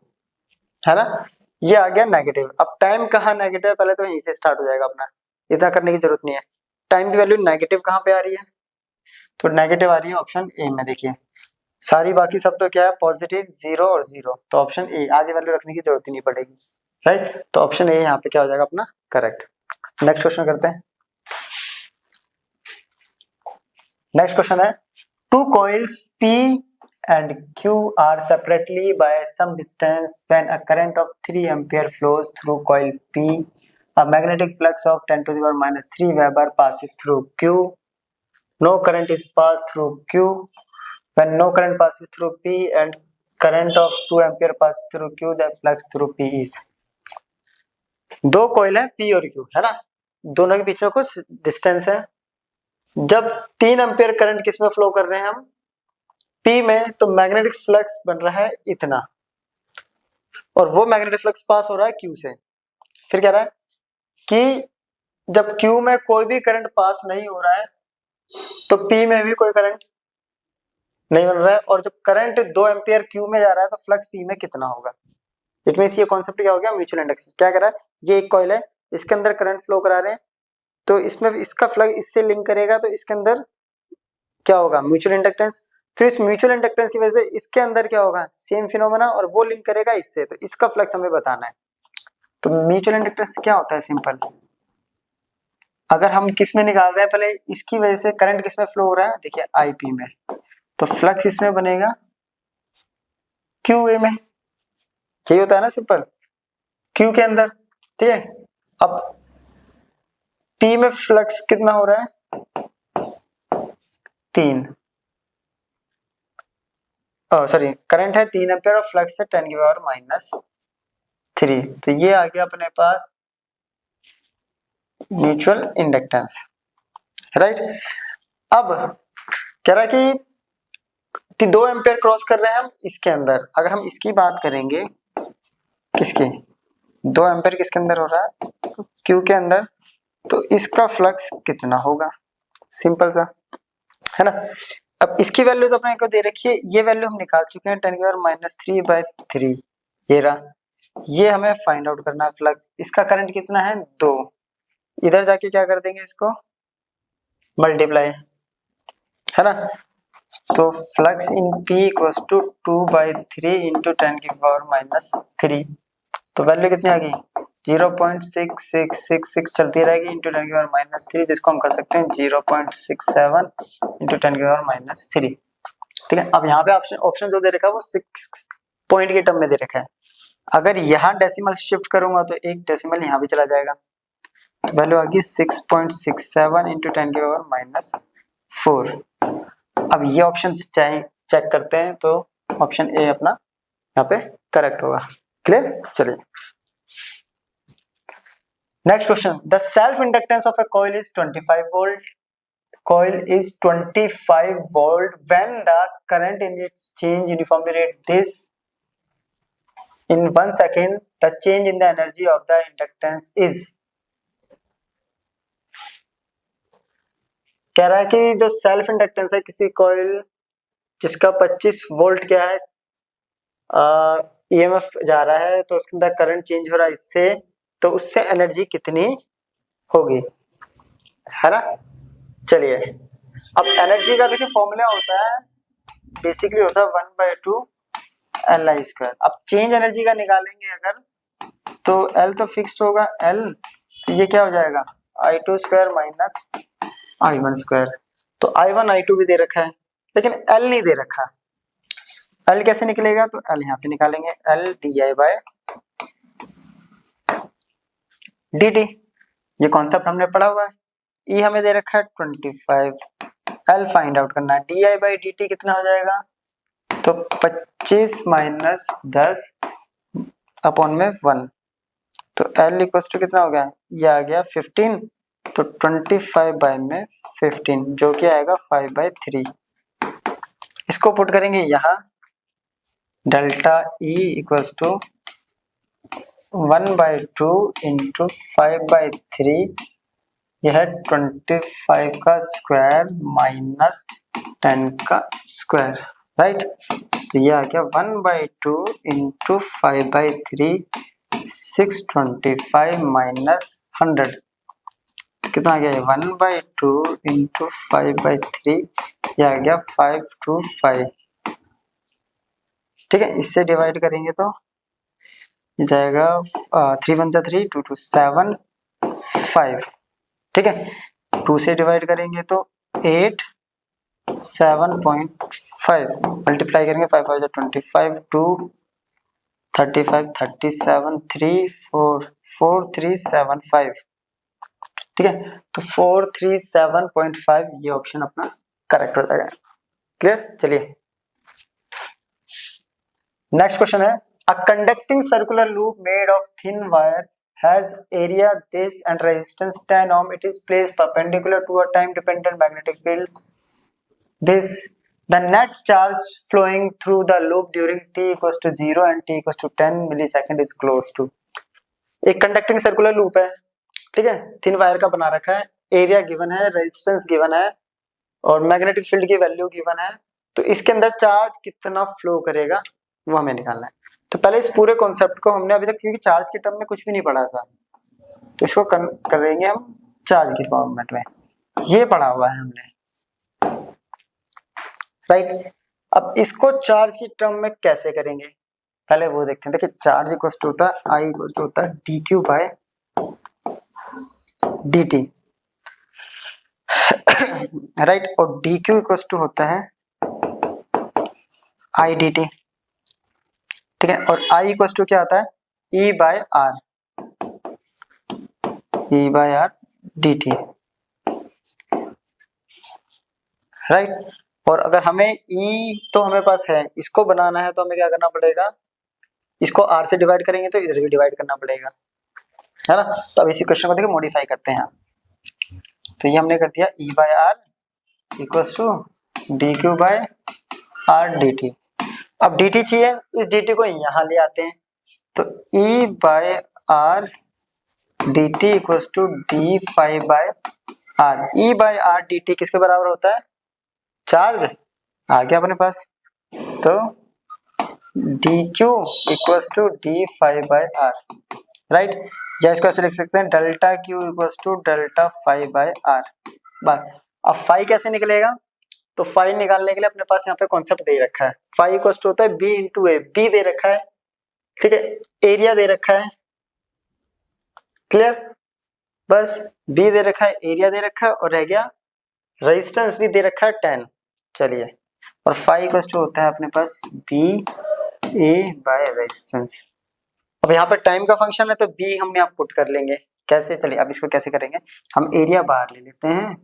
है ना, ये आ गया नेगेटिव। अब टाइम कहाँ नेगेटिव है, पहले तो यहीं से स्टार्ट हो जाएगा अपना, इतना करने की जरूरत नहीं है। टाइम की वैल्यू नेगेटिव कहाँ पे आ रही है, तो नेगेटिव आ रही है ऑप्शन ए में, देखिए सारी बाकी सब तो क्या है पॉजिटिव, 0 और 0, तो ऑप्शन ए, आगे वैल्यू रखने की जरूरत ही नहीं पड़ेगी, राइट। तो ऑप्शन ए यहाँ पे क्या हो जाएगा अपना करेक्ट। नेक्स्ट क्वेश्चन करते हैं। नेक्स्ट क्वेश्चन है, two coils P and Q are separately by some distance when a current of 3 ampere flows through coil P. A magnetic flux of 10 to the power minus 3 Weber passes through Q. No current is passed through Q. When no current passes through P and current of 2 ampere passes through Q, the flux through P is. दो coil है P और Q, है ना, दोनों के बीच में कुछ distance है। जब 3 एम्पियर करंट किस में फ्लो कर रहे हैं हम, P में, तो मैग्नेटिक फ्लक्स बन रहा है इतना, और वो मैग्नेटिक फ्लक्स पास हो रहा है Q से। फिर कह रहा है कि जब Q में कोई भी करंट पास नहीं हो रहा है तो P में भी कोई करंट नहीं बन रहा है, और जब करंट 2 एम्पियर Q में जा रहा है तो फ्लक्स P में कितना होगा। इट मींस ये कॉन्सेप्ट क्या हो गया, म्यूचुअल इंडक्टेंस। क्या कह रहा है, ये एक कॉइल है, इसके अंदर करंट फ्लो करा रहे हैं, तो इसमें इसका फ्लक्स इससे लिंक करेगा तो इसके अंदर क्या होगा, म्यूचुअल इंडक्टेंस। फिर इस म्यूचुअल इंडक्टेंस की वजह से इसके अंदर क्या होगा, सेम फिनोमेना, और वो लिंक करेगा इससे, तो इसका फ्लक्स हमें बताना है। तो म्यूचुअल इंडक्टेंस क्या होता है, सिंपल, अगर हम किस में निकाल रहे हैं, पहले इसकी वजह से करंट किस में फ्लो हो रहा है, देखिए आईपी में, तो फ्लक्स इसमें बनेगा क्यूए में, यही होता है ना सिंपल, क्यू के अंदर, ठीक है। अब पी में फ्लक्स कितना हो रहा है, 3, सॉरी करंट है 3 एम्पियर और फ्लक्स है 10 की पावर माइनस 3, तो ये आ गया अपने पास म्यूचुअल इंडक्टेंस, राइट। अब कह रहा है कि 2 एम्पियर क्रॉस कर रहे हैं हम इसके अंदर। अगर हम इसकी बात करेंगे, किसकी, 2 एम्पेयर किसके अंदर हो रहा है, क्यू के अंदर, तो इसका फ्लक्स कितना होगा, सिंपल सा है ना। अब इसकी वैल्यू तो अपने को दे रखी है, ये वैल्यू हम निकाल चुके हैं 10⁻³ ये रहा, ये हमें फाइंड आउट करना है फ्लक्स। इसका करंट कितना है 2, इधर जाके क्या कर देंगे इसको मल्टीप्लाई, है ना। तो flux in P equals to 2/3 into 10⁻³ तो वैल्यू कितनी आ गई 0.6666 चलती रहेगी इंटू 10⁻³ जिसको हम कर सकते हैं 0.67 इंटू 10⁻³। ठीक है, अब यहाँ पे ऑप्शन जो दे रखा है वो 6 पॉइंट के टर्म में दे रखा है। अगर यहाँ डेसिमल शिफ्ट करूंगा तो एक डेसिमल यहाँ भी चला जाएगा, तो वैल्यू आ गई 6.67 इंटू 10⁻⁴। अब ये ऑप्शन चेक करते हैं तो ऑप्शन ए अपना यहाँ पे करेक्ट होगा। क्लियर, चलिए next question. The self inductance of A coil is 25 volt. Coil is 25 volt when the current in its change uniformly rate this in 1 second. The change in the energy of the inductance is, कह रहा है कि जो self inductance है किसी coil जिसका 25 volt क्या है ईएमएफ जा रहा है, तो उसके अंदर करंट चेंज हो रहा है इससे, तो उससे एनर्जी कितनी होगी, है ना। चलिए अब एनर्जी का देखिए फॉर्मूला होता है, बेसिकली होता है 1/2 Li²। अब चेंज एनर्जी का निकालेंगे अगर, तो L तो फिक्स्ड होगा L, तो ये क्या हो जाएगा I2² माइनस I1²। तो I1 I2 भी दे रखा है लेकिन L नहीं दे रखा। L कैसे निकलेगा, तो L यहां से निकालेंगे, L di/dt। ये कॉन्सेप्ट हमने पढ़ा हुआ है। E हमें दे रखा है 25, L फाइंड आउट करना है, di/dt कितना हो जाएगा, तो 25 माइनस 10 अपॉन में 1, तो L इक्वल्स टू कितना हो गया, ये आ गया 15, तो 25/15 जो कि आएगा 5/3। इसको पुट करेंगे यहाँ, delta E equals to 1/2 into 5/3, यह है 25 का स्क्वायर माइनस 10 का स्क्वायर, राइट। तो ये आ गया 1/2 इंटू 5/3, 625 माइनस 100 कितना आ गया 1/2 इंटू 5/3, ये आ गया 525। ठीक है, इससे डिवाइड करेंगे तो ये जाएगा 3 1 3, 2 2 7 5। ठीक है, 2 से डिवाइड करेंगे तो 8 7.5 मल्टीप्लाई करेंगे 5 5 25 2 35 37 3 4 4 3 7 5। ठीक है, तो 437.5 ये ऑप्शन अपना करेक्ट हो जाएगा। क्लियर, चलिए नेक्स्ट क्वेश्चन है, a conducting circular loop made of thin wire has area this and resistance 10 ohm. It is placed perpendicular to a time dependent magnetic field. This the net charge flowing through the loop during t equals to 0 and t equals to 10 millisecond is close to। एक conducting circular loop है, ठीक है, thin wire का बना रखा है, area given है, resistance given है और मैग्नेटिक फील्ड की वैल्यू गिवन है, तो इसके अंदर चार्ज कितना फ्लो करेगा वो हमें निकालना है। तो पहले इस पूरे कॉन्सेप्ट को हमने अभी तक, क्योंकि चार्ज के टर्म में कुछ भी नहीं पढ़ा था, तो इसको करेंगे हम चार्ज की फॉर्मेट में, ये पढ़ा हुआ है हमने, राइट। अब इसको चार्ज की टर्म में कैसे करेंगे पहले वो देखते हैं। देखिए चार्ज इक्वल टू होता है I इक्वल टू होता है dQ/dt, राइट, और dQ इक्वल टू होता है I/dt। ठीक है, और I इक्वल टू क्या आता है E/R dt, राइट। और अगर हमें E तो हमें पास है, इसको बनाना है तो हमें क्या करना पड़ेगा, इसको R से डिवाइड करेंगे तो इधर भी डिवाइड करना पड़ेगा, है ना। तो अब इसी क्वेश्चन को देखिए मॉडिफाई करते हैं। तो ये हमने कर दिया E/R equals to dQ/R dt। अब dt चाहिए, इस dt को यहाँ ले आते हैं, तो E/R R D T equals to D five by R. E by R D T किसके बराबर होता है? चार्ज आ गया अपने पास, तो D Q equals to D five by R, right. या इसको ऐसे लिख सकते हैं delta Q equals to delta five by R. बस अब फाई कैसे निकलेगा? तो फाई निकालने के लिए अपने पास यहाँ पे कॉन्सेप्ट दे रखा है, फाई इक्वल्स टू होता है बी इंटू ए। बी दे रखा है, ठीक है, एरिया दे रखा है, क्लियर। बस बी दे रखा है, एरिया दे रखा है, और रह गया रेजिस्टेंस भी दे रखा है 10। चलिए, और फाई इक्वल्स टू होता है अपने पास बी ए बाय रेजिस्टेंस। अब यहाँ पर टाइम का फंक्शन है तो बी हम यहाँ पुट कर लेंगे। कैसे? चलिए अब इसको कैसे करेंगे, हम एरिया बाहर ले लेते हैं,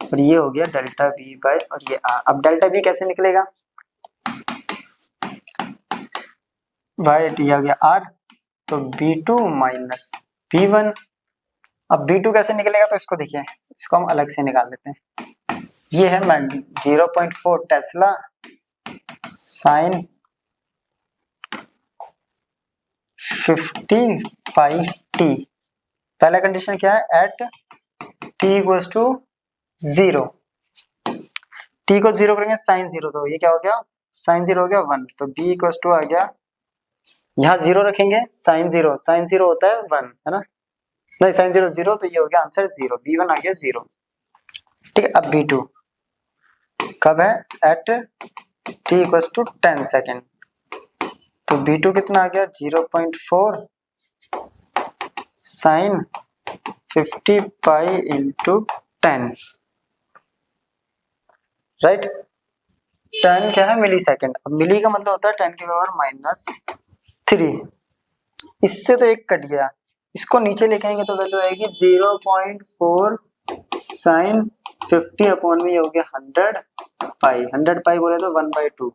और ये हो गया डेल्टा बी बाय, और ये आर। अब डेल्टा बी कैसे निकलेगा? बाय डी आ गया आर, तो B2 माइनस B1। अब B2 कैसे निकलेगा? तो इसको देखिए, इसको हम अलग से निकाल लेते हैं। ये है 0.4 टेस्ला साइन 55t। पहला कंडीशन क्या है? At t equals to 0। t को 0 करेंगे साइन 0, तो ये क्या हो गया? साइन 0 हो गया 1, तो b इक्वल्स टू आ गया, यहाँ 0 रखेंगे, साइन 0 होता है 1, है ना, नहीं साइन 0 0, तो ये हो गया आंसर 0, b1 आ गया 0, ठीक है। अब b2 कब है? At t equals to 10 second, तो b2 कितना आ गया? 0.4 साइन 50 पाई इंटू 10, राइट। 10 क्या है? मिली सेकेंड। अब मिली का मतलब होता है 10 की पावर -3। इससे तो एक कट गया, इसको नीचे लेके आएंगे तो वैल्यू आएगी 0.4 साइन 50 अपॉन में, ये हो गया 100 पाई। 100 पाई बोले तो 1/2,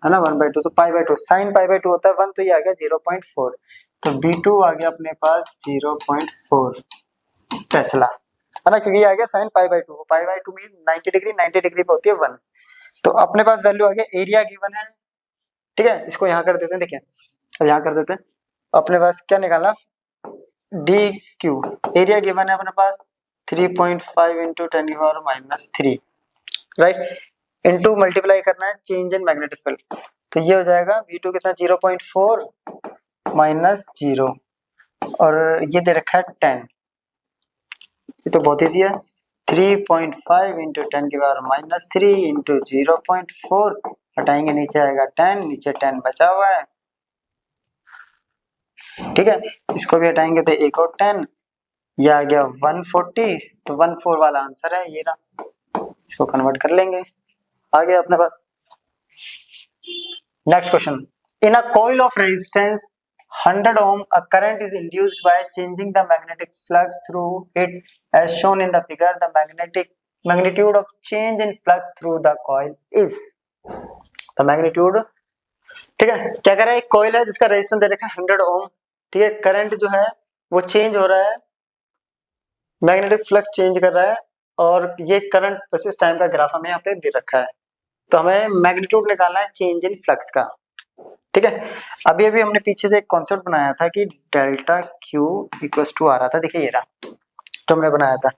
है ना, 1/2, तो π/2 साइन π/2 होता है 1, तो ये आ गया 0.4, तो B2 आ गया अपने पास 0.4 टेस्ला, है ना, क्योंकि ये आ गया साइन π/2, π/2 मींस 90 डिग्री, 90 डिग्री पे होती है 1। तो अपने पास वैल्यू आ गया, एरिया गिवन है, ठीक है। इसको यहाँ कर देते हैं, देखिए अब यहाँ कर देते हैं, अपने पास क्या निकाला? डी क्यू, एरिया गिवन है अपने पास 3.5 इंटू 10⁻³ राइट, इंटू मल्टीप्लाई करना है चेंज इन मैग्नेटिक फील्ड, तो ये हो जाएगा V2 कितना? 0.4 माइनस 0, और ये दे रखा है 10, ये तो बहुत ईजी है। 3.5 इंटू 10⁻³ इंटू 0.4, हटाएंगे नीचे आएगा 10, नीचे 10 बचा हुआ है, ठीक है। इसको भी हटाएंगे तो एक और 10, ये आ गया 140, तो 14 वाला आंसर है ये रहा। इसको कन्वर्ट कर लेंगे, आ गया अपने पास। Next question, in a coil of resistance 100 ohm a current is induced by changing the magnetic flux through it as shown in the figure. The magnitude of change in flux through the coil is the magnitude, ठीक है। क्या कर रहा है? एक coil है जिसका resistance दे रखा है 100 ohm, ठीक है। करंट जो है वो चेंज हो रहा है, मैग्नेटिक फ्लक्स चेंज कर रहा है, और ये करंट वर्सेस टाइम का ग्राफ हमें यहाँ पे दे रखा है, तो हमें मैग्नीट्यूड निकालना है चेंज इन फ्लक्स का, ठीक है। अभी अभी हमने पीछे से एक कॉन्सेप्ट बनाया था कि डेल्टा क्यू इक्वल्स टू आ रहा था, देखिए ये रहा तो हमने बनाया था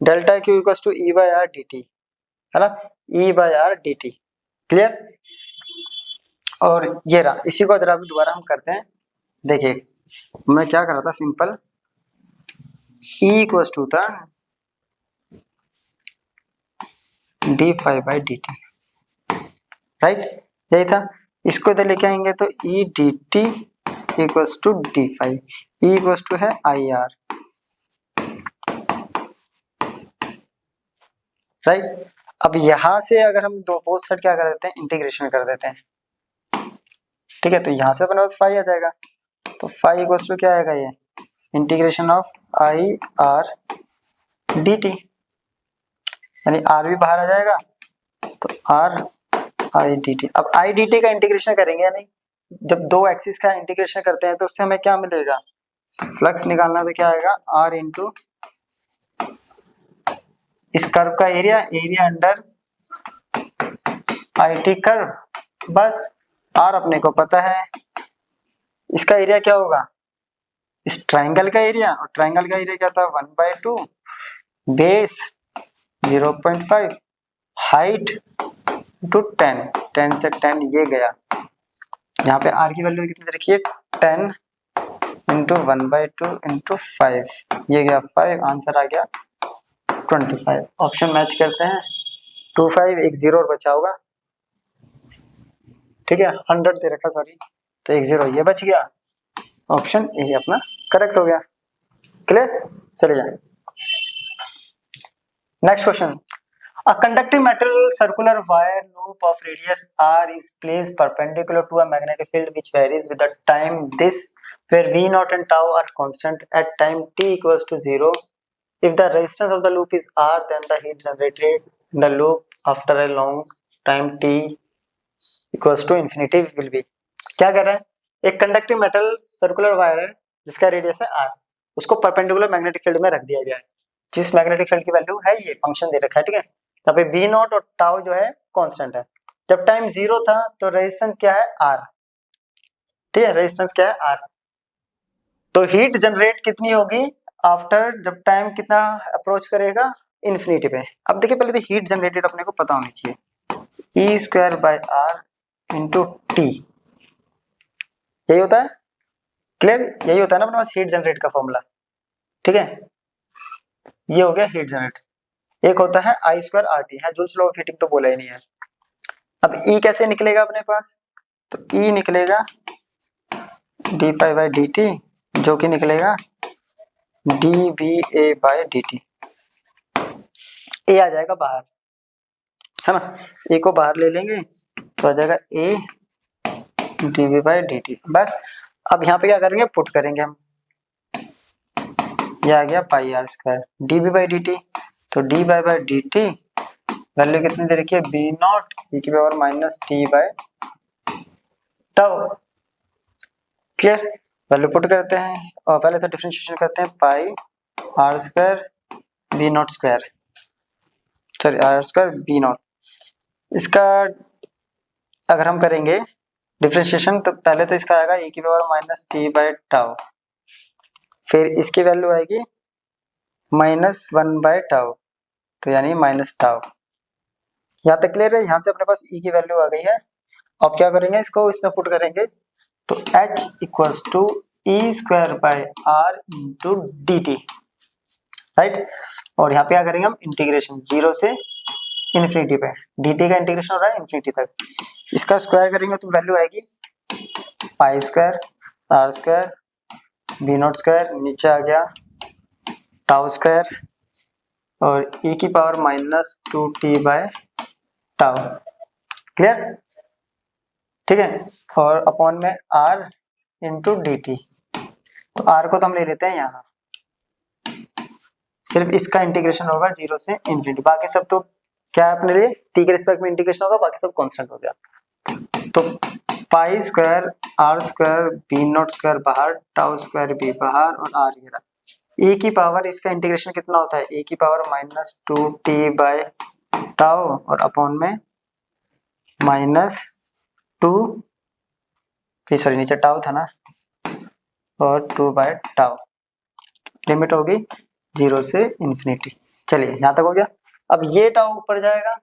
delta Q equals to E by R D T, है ना, E by R D T, clear. और ये रहा, इसी को जरा दोबारा हम करते हैं, देखिए मैं क्या कर रहा था, सिंपल ई इक्वल्स टू था D five by D T, right, यही था। इसको इधर लेके आएंगे तो E D T equals to D five, E equals to है आई आर, राइट। अब यहां से अगर हम दो बोथ साइड क्या कर देते हैं, इंटीग्रेशन कर देते हैं, ठीक है, तो यहां से अपने पास फाइव आ जाएगा, तो फाइव इक्वल्स टू क्या आएगा, ये integration of I R D T, यानी आर भी बाहर आ जाएगा, तो आर आई डी टी। अब आई डी टी का इंटीग्रेशन करेंगे या नहीं, जब दो एक्सिस का इंटीग्रेशन करते हैं तो उससे हमें क्या मिलेगा, फ्लक्स निकालना, तो क्या आएगा आर इंटू इस कर्व का area, area under I T curve, बस आर अपने को पता है, इसका एरिया क्या होगा, इस ट्राइंगल का एरिया, और ट्राइंगल का एरिया क्या था 1/2, बेस 0.5, हाइट टू 10, 10 से 10 ये गया। यहाँ पे आर की वैल्यू कितनी रखिए 10 इंटू 1/2 इंटू 5, ये गया 5, आंसर आ गया 25। ऑप्शन मैच करते हैं, 2 5 एक 0 और बचा होगा, ठीक है 100 दे रखा सॉरी, तो एक 0 ये बच गया, ऑप्शन ए अपना करेक्ट हो गया। क्लियर, चले जाए next question. A conducting metal circular wire loop of radius r is placed perpendicular to a magnetic field which varies with the time this, where v naught and tau are constant at time t equals to 0. If the resistance of the loop is r, then the heat generated in the loop after a long time t equals to infinity will be। क्या कर रहा है, एक conducting metal circular wire है जिसका radius है r, उसको perpendicular magnetic field में रख दिया गया है, जिस मैग्नेटिक फील्ड की वैल्यू है ये फंक्शन दे रखा है, ठीक है। यहाँ पे बी नॉट और टाउ जो है कांस्टेंट है। जब टाइम 0 था तो रेजिस्टेंस क्या है आर, ठीक है रेजिस्टेंस क्या है आर। तो हीट जनरेट कितनी होगी आफ्टर, जब टाइम कितना अप्रोच करेगा इन्फिनिटी पे। अब देखिए पहले तो हीट जनरेटेड अपने को पता होनी चाहिए, E square by R into T, यही होता है। क्लियर, यही होता है ना अपने पास हीट जनरेट का फॉर्मूला, ठीक है। ये हो गया हीट जनरेट। एक होता है आई स्क्वायर आर टी, है जूल्स लॉ ऑफ हीटिंग तो बोला ही नहीं है। अब ई कैसे निकलेगा अपने पास, तो ई निकलेगा D five by D T, जो कि निकलेगा D B A by D T. A आ जाएगा बाहर, है ना, ए को बाहर ले लेंगे तो आ जाएगा A D B by D T. बस अब यहाँ पे क्या करेंगे, पुट करेंगे हम, ये आ गया pi R square D B by D T. तो D by D T value कितनी दे रखी है बी नॉट ई की power minus T by tau. Clear, value put करते हैं और पहले तो डिफरेंशिएशन करते हैं, pi R square B not square, sorry R square B not. इसका अगर हम करेंगे डिफरेंशिएशन तो पहले तो इसका आएगा ई की power minus T by tau, फिर इसकी वैल्यू आएगी -1 बाई टाउ, तो यानी माइनस टाउ। यहाँ तक क्लियर है, यहाँ से अपने पास ई की वैल्यू आ गई है। अब क्या करेंगे, इसको इसमें पुट करेंगे तो h equals to E square by R into D T, right. और यहाँ पे क्या करेंगे हम इंटीग्रेशन 0 से इन्फिनिटी पे, डी टी का इंटीग्रेशन हो रहा है इन्फिनिटी तक, इसका स्क्वायर करेंगे तो वैल्यू आएगी pi square R square B not square, नीचे आ गया टाउ स्क्वायर और ई की power minus 2t by tau. Clear, ठीक है, और अपॉन में r इंटू डी टी। तो r को तो हम ले लेते हैं यहाँ, सिर्फ इसका इंटीग्रेशन होगा 0 से इन्फिनिटी, बाकी सब तो क्या है अपने लिए t के रिस्पेक्ट में इंटीग्रेशन होगा, बाकी सब कांस्टेंट हो गया। तो pi square R square B not square बाहर, टाउ स्क्वायर बी बाहर और r ये रहा। e की पावर इसका इंटीग्रेशन कितना होता है, e की power minus 2t by tau और अपॉन में -2, सॉरी नीचे टाउ था ना, और 2 बाय टाउ, लिमिट होगी 0 से इन्फिनिटी। चलिए यहाँ तक हो गया। अब ये टाउ ऊपर जाएगा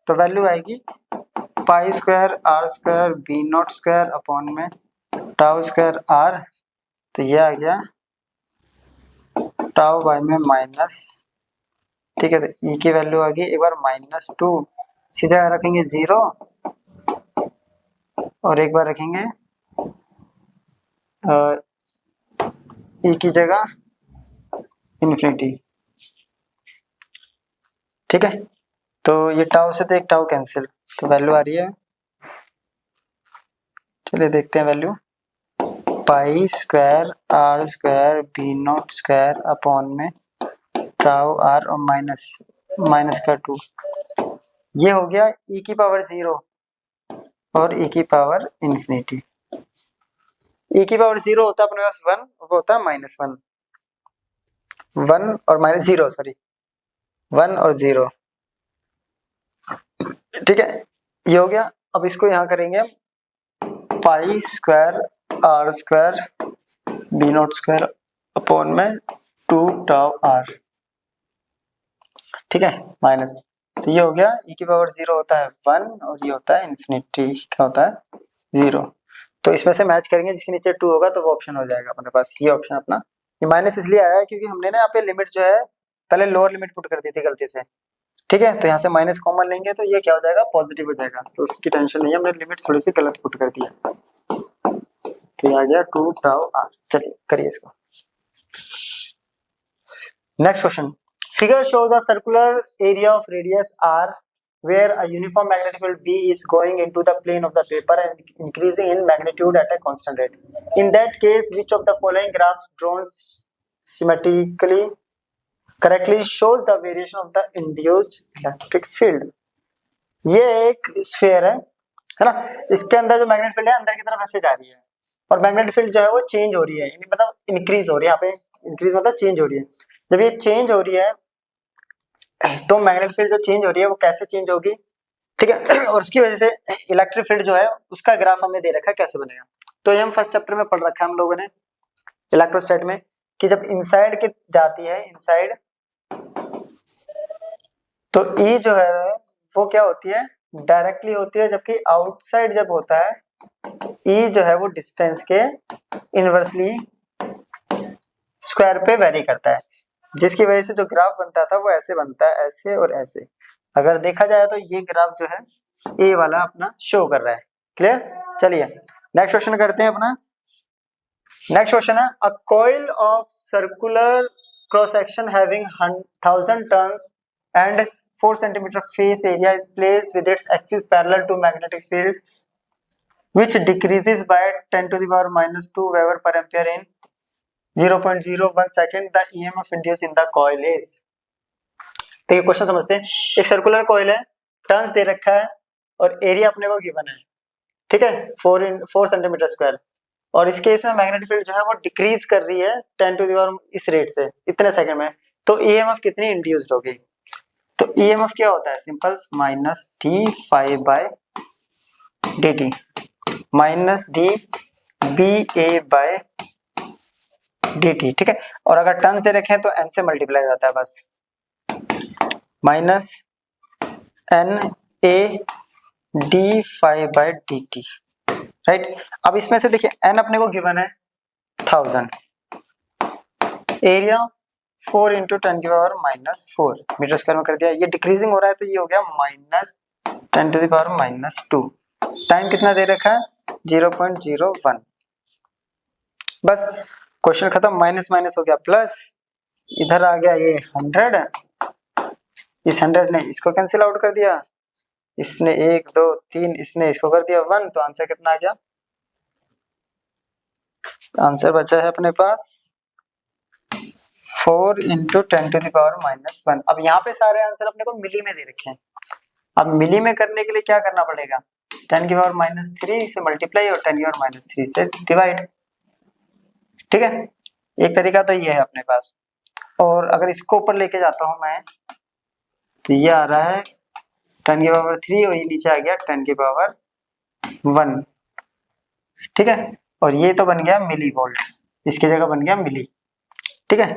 तो वैल्यू आएगी pi square R square B not square upon में टाउ स्क्वायर आर, तो ये आ गया टाउ बाय में माइनस, ठीक है। तो ई की वैल्यू आ गई एक बार -2, सीधा रखेंगे 0 और एक बार रखेंगे ई की जगह इन्फिनिटी, ठीक है। तो ये टाउ से तो एक टाउ कैंसिल, तो वैल्यू आ रही है, चलिए देखते हैं value, pi square R square B not square upon में टाउ आर और माइनस का 2, ये हो गया ई की पावर 0 और ई की पावर इन्फिनिटी। ई की पावर 0 होता है अपने पास 1, वो होता है -1, 1 और -0, सॉरी 1 और 0, ठीक है, ये हो गया। अब इसको यहाँ करेंगे pi square R square B not square upon में 2 टाउ आर, ठीक है, माइनस, तो ये हो गया e की पावर 0 होता है 1 और ये होता है इन्फिनिटी क्या होता है 0। तो इसमें से मैच करेंगे, जिसके नीचे 2 होगा तो वो ऑप्शन हो जाएगा अपने पास, ये ऑप्शन अपना। ये माइनस इसलिए आया है क्योंकि हमने ना यहाँ पे लिमिट जो है पहले लोअर लिमिट पुट कर दी थी गलती से, ठीक है, तो यहाँ से माइनस कॉमन लेंगे तो ये क्या हो जाएगा पॉजिटिव हो जाएगा, तो उसकी टेंशन नहीं है, हमने लिमिट थोड़ी सी गलत पुट कर दी है। तो ये आ गया 2 टाउ आर। चलिए करिए इसको। Next question, figure shows a circular area of radius r where a uniform magnetic field B is going into the plane of the paper and increasing in magnitude at a constant rate. In that case, which of the following graphs drawn symmetrically correctly shows the variation of the induced electric field? ये एक sphere है ना, इसके अंदर जो magnetic field है अंदर की तरफ ऐसे जा रही है और मैग्नेटिक फील्ड जो है वो चेंज हो रही है, यानी मतलब इंक्रीज हो रही है, यहाँ पे इंक्रीज मतलब चेंज हो रही है। जब ये चेंज हो रही है तो मैग्नेटिक फील्ड जो चेंज हो रही है वो कैसे चेंज होगी, ठीक है, और उसकी वजह से इलेक्ट्रिक फील्ड जो है उसका ग्राफ हमें दे रखा है कैसे बनेगा। तो ये हम फर्स्ट चैप्टर में पढ़ रखा है हम लोगों ने इलेक्ट्रोस्टैट में कि जब इनसाइड की जाती है इनसाइड तो ई जो है वो क्या होती है डायरेक्टली होती है, जबकि आउटसाइड जब होता है ई जो है वो डिस्टेंस के इनवर्सली स्क्वायर पे वेरी करता है, जिसकी वजह से जो ग्राफ बनता था वो ऐसे बनता है, ऐसे और ऐसे। अगर देखा जाए तो ये ग्राफ जो है ए वाला अपना शो कर रहा है। क्लियर? चलिए नेक्स्ट क्वेश्चन करते हैं अपना। नेक्स्ट क्वेश्चन है a coil of circular cross section having 1000 turns and 4 centimetre face area is placed with its axis parallel to magnetic field which decreases by 10 to the power minus 2 Weber per ampere in 0.01 second. The EMF induced in the coil is। देखिए question समझते हैं। एक circular coil है, turns दे रखा है और area अपने को गिवन है, ठीक है, 4 सेंटीमीटर स्क्वायर, और इस केस में मैग्नेटिक फील्ड जो है वो डिक्रीज कर रही है 10 टू द पावर इस रेट से इतने सेकंड में, तो EMF कितनी इंड्यूस्ड होगी। तो EMF क्या होता है simple minus D five by D T minus D B A by D T, ठीक है, और अगर टर्न्स दे रखे हैं तो एन से मल्टीप्लाई हो जाता है बस, minus N A D five by D T, right. अब इसमें से देखिए एन अपने को गिवन है 1000, एरिया 4 इंटू 10 की पावर माइनस 4 मीटर स्क्वायर में कर दिया, ये डिक्रीजिंग हो रहा है तो ये हो गया minus 10 to the power minus 2, time कितना दे रखा है 0.01, बस क्वेश्चन खत्म, माइनस माइनस हो गया प्लस, इधर आ गया ये 100, इस 100 ने इसको कैंसिल आउट कर दिया, इसने 1 2 3 इसने इसको कर दिया 1, तो आंसर कितना आ गया, आंसर बचा है अपने पास 4 into 10 to the power minus 1। अब यहाँ पे सारे आंसर अपने को मिली में दे रखे हैं, अब मिली में करने के लिए क्या करना पड़ेगा, 10 की पावर माइनस 3 से मल्टीप्लाई और 10 की पावर माइनस 3 से डिवाइड, ठीक है, एक तरीका तो ये है अपने पास। और अगर इसको ऊपर लेके जाता हूं मैं तो ये आ रहा है 10 की पावर 3 और ये नीचे आ गया 10 की पावर 1, ठीक है, और ये तो बन गया मिली वोल्ट, इसकी जगह बन गया मिली, ठीक है।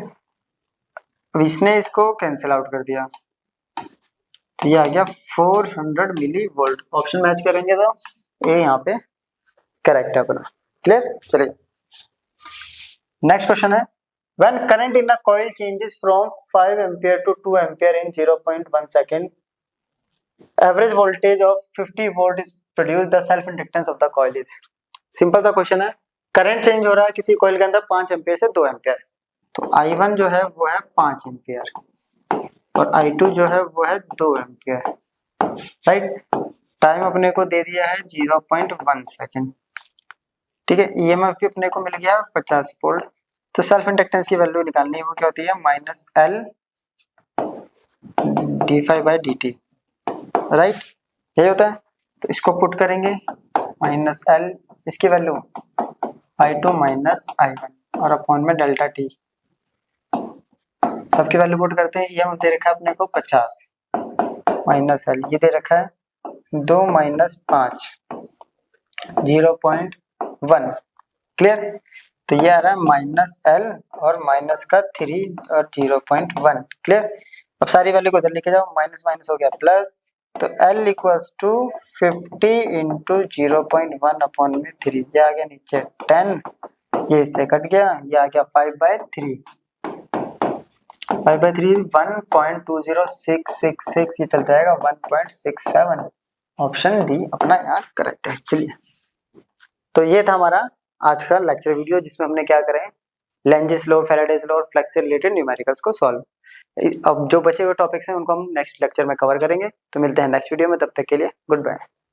अब इसने इसको कैंसिल आउट कर दिया तो ये आ गया 400 मिली वोल्ट, ऑप्शन मैच करेंगे तो ये यहाँ पे करेक्ट है अपना। क्लियर? चलिए नेक्स्ट क्वेश्चन है when current in a coil changes from 5 ampere to 2 ampere in 0.1 second, average voltage of 50 volt is produce, the self inductance of the coil is. Simple सा क्वेश्चन है, current change हो रहा है किसी coil के अंदर 5 ampere से 2 ampere, तो I1 जो है वो है 5 एम्पियर और I2 जो है वो है 2 एम्पियर, राइट। टाइम अपने को दे दिया है 0.1 सेकंड, ठीक है, EMF भी अपने को मिल गया 50 वोल्ट, तो सेल्फ इंडक्टेंस की वैल्यू निकालनी है, वो क्या होती है minus L D five by D T, right, यही होता है। तो इसको पुट करेंगे माइनस एल, इसकी वैल्यू I2 माइनस I1 और अपॉन में डेल्टा टी, सबकी वैल्यू पुट करते हैं, EMF दे रखा है अपने को 50 माइनस एल, ये दे रखा है 2 माइनस 5 0.1। क्लियर? तो ये आ रहा है -L और माइनस का 3 और 0.1। क्लियर। अब सारी वैल्यू को उधर लेके जाओ, माइनस माइनस हो गया प्लस, तो L इक्वल्स टू 50 इंटू 0.1/3। ये आ गया नीचे 10, ये इससे कट गया, ये आ गया 5/3। 5/3 1.20666, ये चल जाएगा 1.67। ऑप्शन डी अपना यहाँ करेक्ट है। चलिए, तो ये था हमारा आज का लेक्चर वीडियो, जिसमें हमने क्या करें, लेंजेस लॉ, फैराडेज लॉ और फ्लक्स से रिलेटेड न्यूमेरिकल्स को सॉल्व। अब जो बचे हुए टॉपिक्स हैं उनको हम नेक्स्ट लेक्चर में कवर करेंगे। तो मिलते हैं नेक्स्ट वीडियो में, तब तक के लिए गुड बाय।